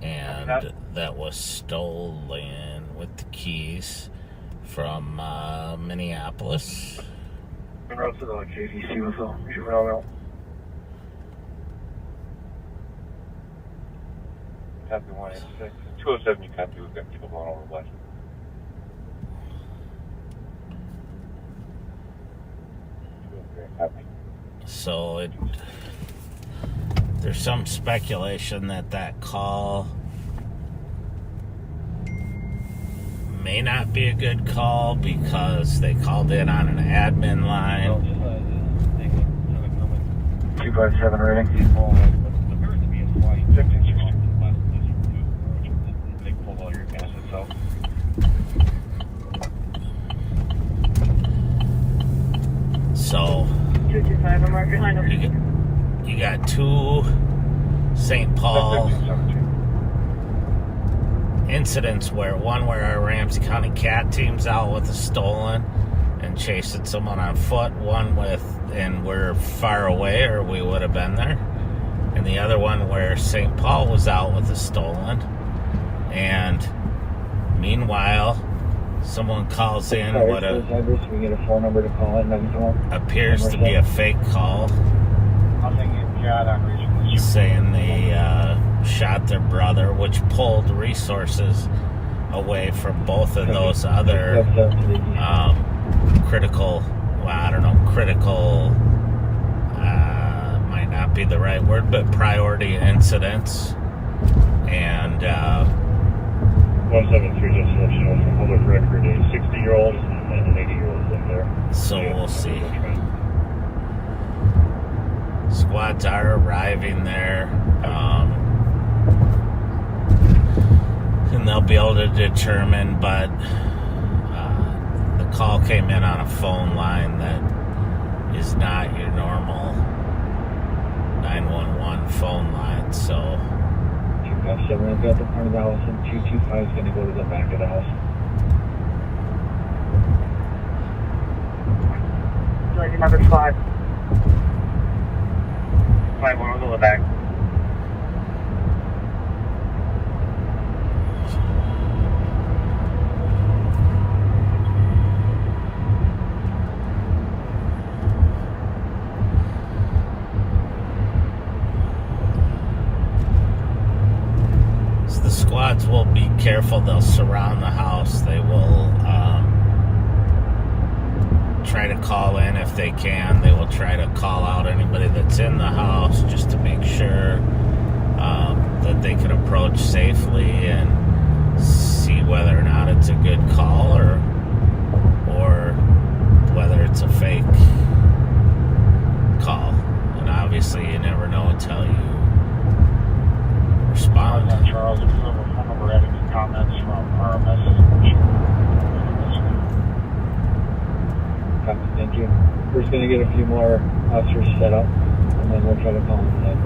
And that was stolen with the keys from Minneapolis. I'm out to the KDC with them. You should know. Copy 186. 207, you copy. We've got people going over west. Copy. So there's some speculation that call may not be a good call because they called in on an admin line 257 rating. Well, it appears to be a slight 1560 less than they pulled all your gas itself. So 225, I'm right behind him. you got two St. Paul incidents where our Ramsey County CAT team's out with a stolen and chasing someone on foot, and we're far away or we would have been there, and the other one where St. Paul was out with a stolen, and meanwhile someone calls in what we get a phone number to call in, appears to be a fake call saying they shot their brother, which pulled resources away from both of those other critical might not be the right word, but priority incidents. And 173 just to let you know from public record, a 60-year-old and an 80-year-old in there. So we'll see. Squads are arriving there, and they'll be able to determine, but the call came in on a phone line that is not your normal 911 phone line, so 257, I've got the front of the house, and 225 is going to go to the back of the house. Lady number 5. 5-1 will go to the back. the squads will be careful. They'll surround the house. They will try to call in if they can. They will try to call out anybody that's in the house just to make sure that they can approach safely and see whether or not it's a good call or whether it's a fake call. And obviously you never know until you respond. Charles, if you have a phone number, adding some comments from RMS. Thank you. We're just going to get a few more officers set up, and then we'll try to call them tonight.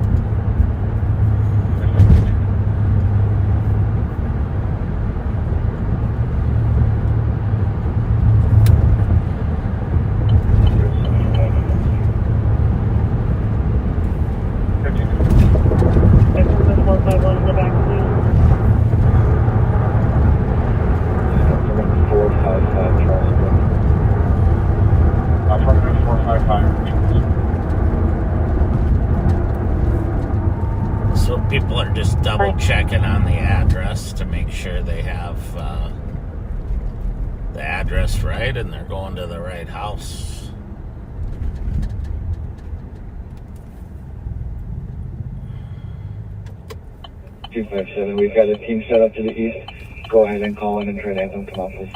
151 in the back, please. 455 Charles. Affirmative 455. So people are just double checking on the address to make sure they have the address right and they're going to the right house. 257, we've got a team set up to the east. Go ahead and call in and try to have them come out, please.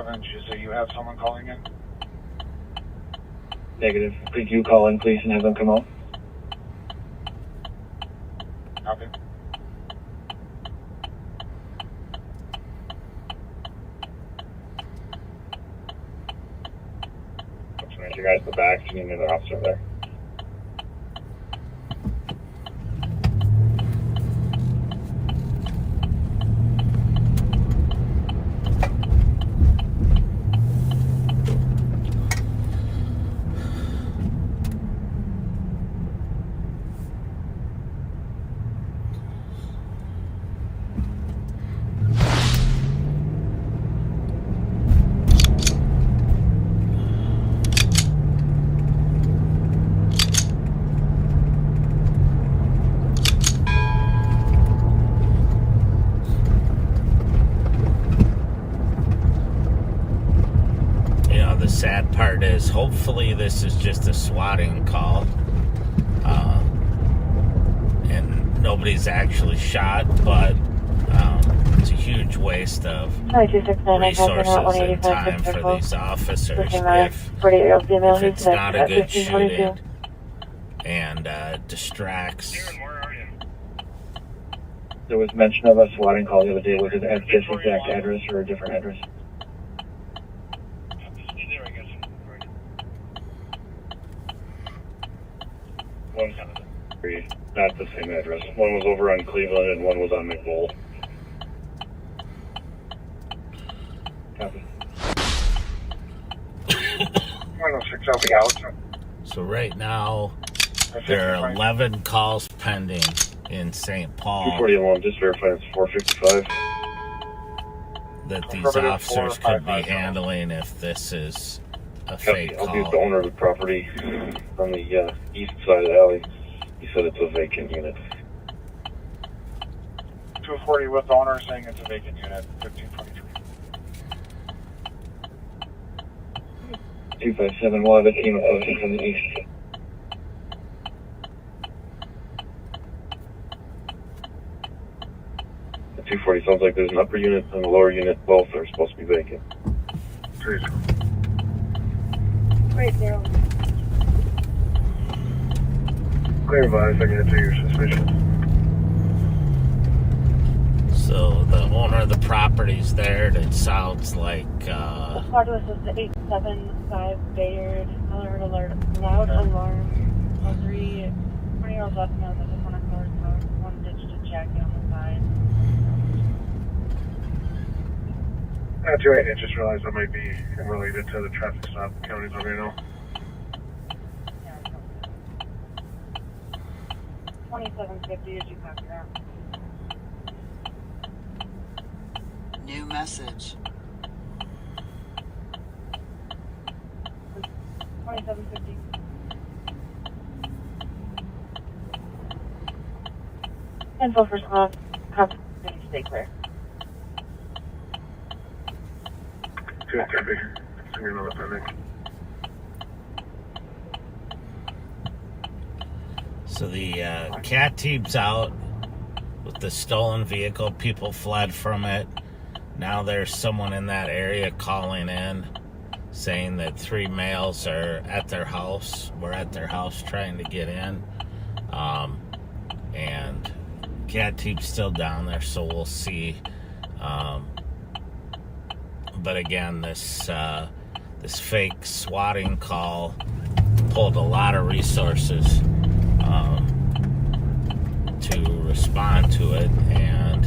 Did you say you have someone calling in? Negative. Could you call in, please, and have them come out? Copy. Looks like you guys in the back. You need another officer there. sad part is hopefully this is just a swatting call. And nobody's actually shot, but it's a huge waste of resources and time for these officers if it's not a good shooting and distracts. There was mention of a swatting call the other day. Was it at this exact address or a different address? One's not the same address. One was over on Cleveland and one was on McBold. Copy. 106, I'll be out. So right now, there are 11 calls pending in St. Paul 241, just verify it's 455. that these officers could be handling if this is a fake I'll be the call. owner of the property on the east side of the alley. He said it's a vacant unit. 240 with the owner saying it's a vacant unit, 1523. 257, we'll have a team approaching from the east. The 240 sounds like there's an upper unit and a lower unit. Both are supposed to be vacant. Right there. Clear advise, I can answer your suspicion. So the owner of the property's there. It sounds like Part of this is the 875 Bayard. Alert. Loud alarm. 3 20-year-old left knows that the front of cars house. One ditched a jacket on the side. That's right, I just realized that might be related to the traffic stop counties on right now. 2750, did you copy that? New message. 2750. Info for squad. Stay clear. Good, copy. Send me another pending. so the CAT team's out with the stolen vehicle. People fled from it. Now there's someone in that area calling in saying that 3 males are at their house. We're at their house trying to get in. And CAT team's still down there, so we'll see. But again, this fake swatting call pulled a lot of resources to respond to it, and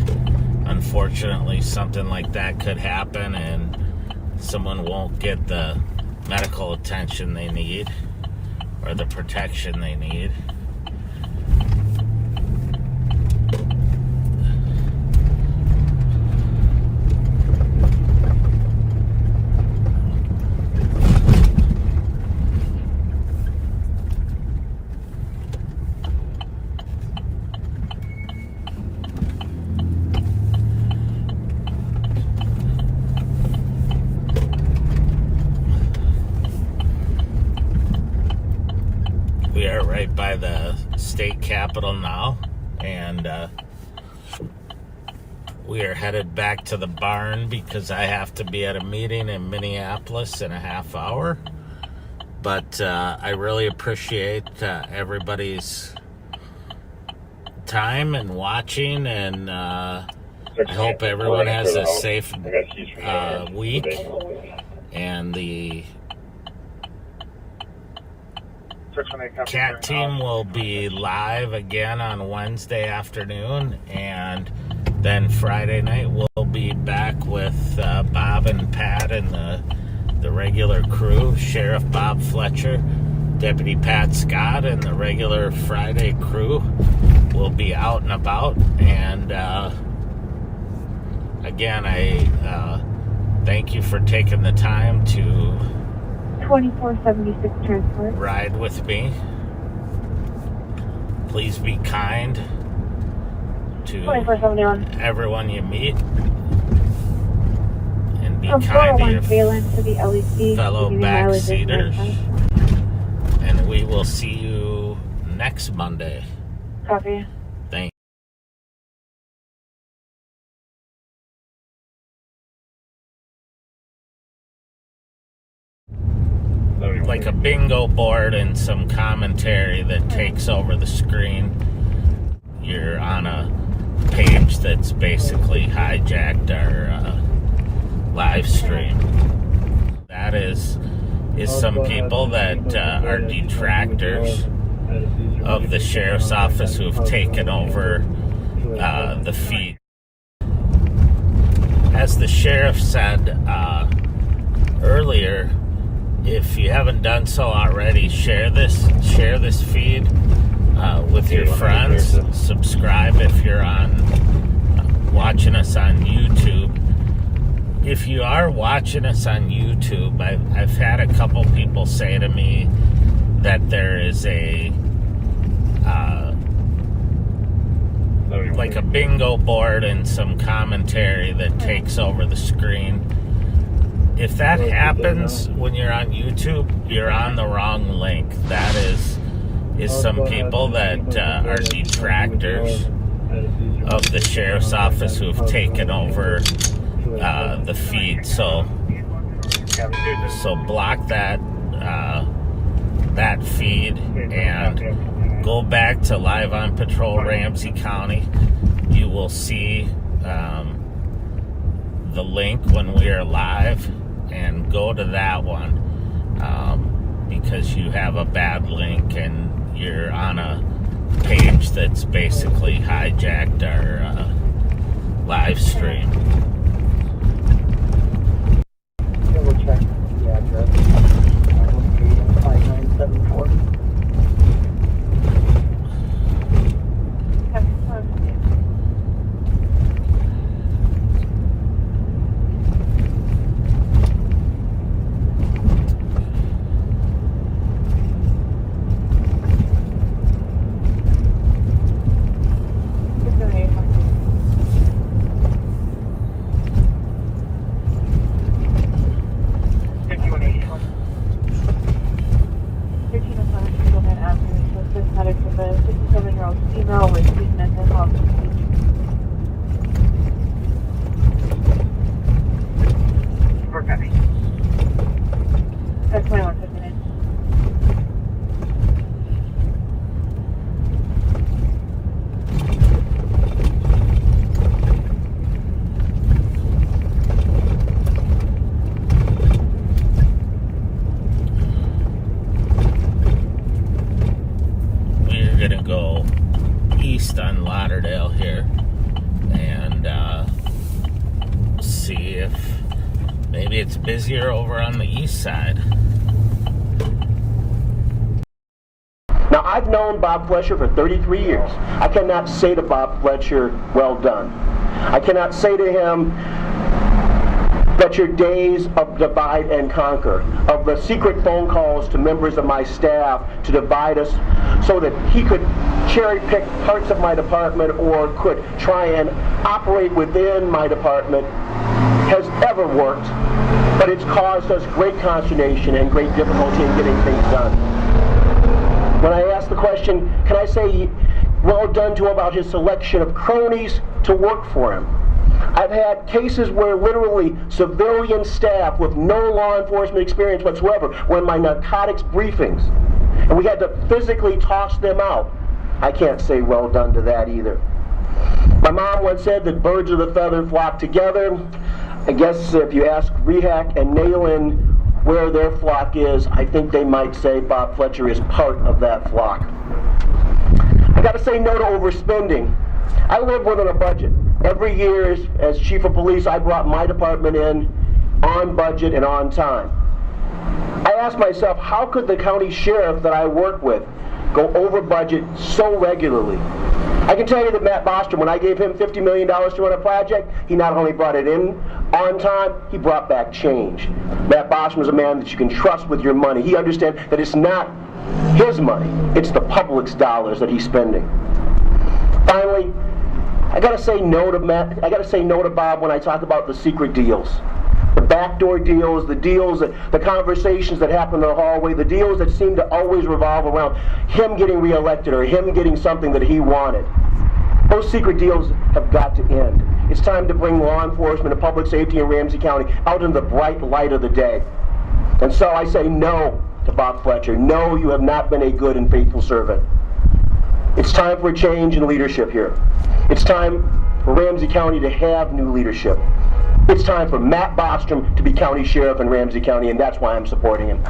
unfortunately something like that could happen and someone won't get the medical attention they need or the protection they need. We are right by the state capitol now, and we are headed back to the barn because I have to be at a meeting in Minneapolis in a half hour. But I really appreciate everybody's time and watching, and I hope everyone has a safe week, and the CAT team will be live again on Wednesday afternoon, and then Friday night we'll be back with Bob and Pat and the regular crew. Sheriff Bob Fletcher, Deputy Pat Scott, and the regular Friday crew will be out and about. And again, I thank you for taking the time to 2476 transport. ride with me. Please be kind to 2471. everyone you meet, and be kind to your to the LEC. fellow backseaters. And we will see you next Monday. Copy. Thanks. Like a bingo board and some commentary that takes over the screen. You're on a page that's basically hijacked our live stream. That is some people that are detractors of the sheriff's office who've taken over the feed. As the sheriff said earlier, if you haven't done so already, share this feed with your friends. Subscribe if you're watching us on YouTube. If you are watching us on YouTube, I've had a couple people say to me that there is like a bingo board and some commentary that takes over the screen. If that happens when you're on YouTube, you're on the wrong link. That is some people that are detractors of the sheriff's office who've taken over the feed. So block that feed and go back to Live on Patrol Ramsey County. You will see the link when we are live, and go to that one because you have a bad link and you're on a page that's basically hijacked our live stream. We'll check the address. 5974. On Lauderdale here and see if maybe it's busier over on the east side. Now, I've known Bob Fletcher for 33 years. I cannot say to Bob Fletcher, well done. I cannot say to him that your days of divide and conquer, of the secret phone calls to members of my staff to divide us so that he could cherry pick parts of my department or could try and operate within my department, has ever worked, but it's caused us great consternation and great difficulty in getting things done. When I ask the question, can I say well done to him about his selection of cronies to work for him? I've had cases where literally civilian staff with no law enforcement experience whatsoever were in my narcotics briefings, and we had to physically toss them out. I can't say well done to that either. My mom once said that birds of a feather flock together. I guess if you ask Rehack and Nayland where their flock is, I think they might say Bob Fletcher is part of that flock. I gotta say no to overspending. I live within a budget. Every year as chief of police, I brought my department in on budget and on time. I asked myself, how could the county sheriff that I work with go over budget so regularly? I can tell you that Matt Bostrom, when I gave him $50 million to run a project, he not only brought it in on time, he brought back change. Matt Bostrom is a man that you can trust with your money. He understands that it's not his money, it's the public's dollars that he's spending. Finally, I gotta say no to Bob when I talk about the secret deals. The backdoor deals, the conversations that happen in the hallway, the deals that seem to always revolve around him getting reelected or him getting something that he wanted. Those secret deals have got to end. It's time to bring law enforcement and public safety in Ramsey County out into the bright light of the day. And so I say no to Bob Fletcher. No, you have not been a good and faithful servant. It's time for a change in leadership here. It's time for Ramsey County to have new leadership. It's time for Matt Bostrom to be county sheriff in Ramsey County, and that's why I'm supporting him.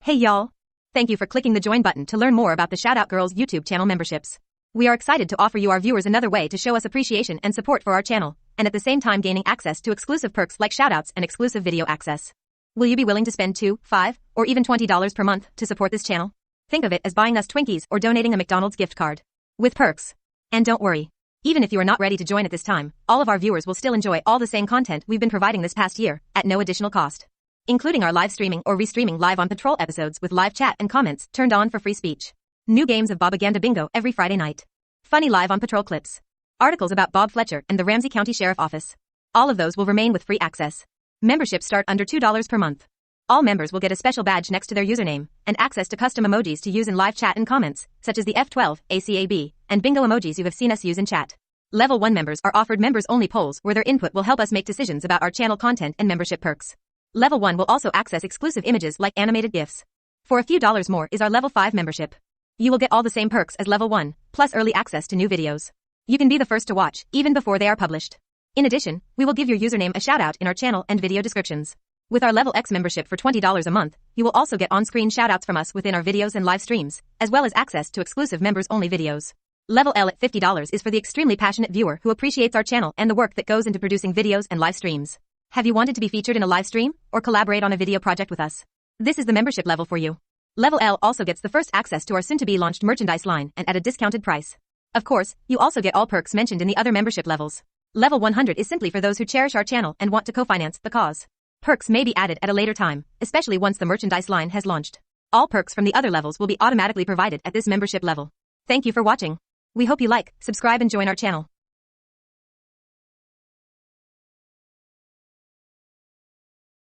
Hey y'all! Thank you for clicking the join button to learn more about the Shoutout Girls YouTube channel memberships. We are excited to offer you our viewers another way to show us appreciation and support for our channel, and at the same time gaining access to exclusive perks like shoutouts and exclusive video access. Will you be willing to spend $2, $5, or even $20 per month to support this channel? Think of it as buying us Twinkies or donating a McDonald's gift card. With perks. And don't worry. Even if you are not ready to join at this time, all of our viewers will still enjoy all the same content we've been providing this past year, at no additional cost. Including our live streaming or restreaming live on patrol episodes with live chat and comments turned on for free speech. New games of Bobaganda Bingo every Friday night. Funny live on patrol clips. Articles about Bob Fletcher and the Ramsey County Sheriff Office. All of those will remain with free access. Memberships start under $2 per month. All members will get a special badge next to their username, and access to custom emojis to use in live chat and comments, such as the F12, ACAB, and bingo emojis you have seen us use in chat. Level 1 members are offered members-only polls where their input will help us make decisions about our channel content and membership perks. Level 1 will also access exclusive images like animated GIFs. For a few dollars more is our Level 5 membership. You will get all the same perks as Level 1, plus early access to new videos. You can be the first to watch, even before they are published. In addition, we will give your username a shoutout in our channel and video descriptions. With our Level X membership for $20 a month, you will also get on-screen shoutouts from us within our videos and live streams, as well as access to exclusive members-only videos. Level L at $50 is for the extremely passionate viewer who appreciates our channel and the work that goes into producing videos and live streams. Have you wanted to be featured in a live stream, or collaborate on a video project with us? This is the membership level for you. Level L also gets the first access to our soon-to-be launched merchandise line and at a discounted price. Of course, you also get all perks mentioned in the other membership levels. Level 100 is simply for those who cherish our channel and want to co-finance the cause. Perks may be added at a later time, especially once the merchandise line has launched. All perks from the other levels will be automatically provided at this membership level. Thank you for watching. We hope you like, subscribe and join our channel.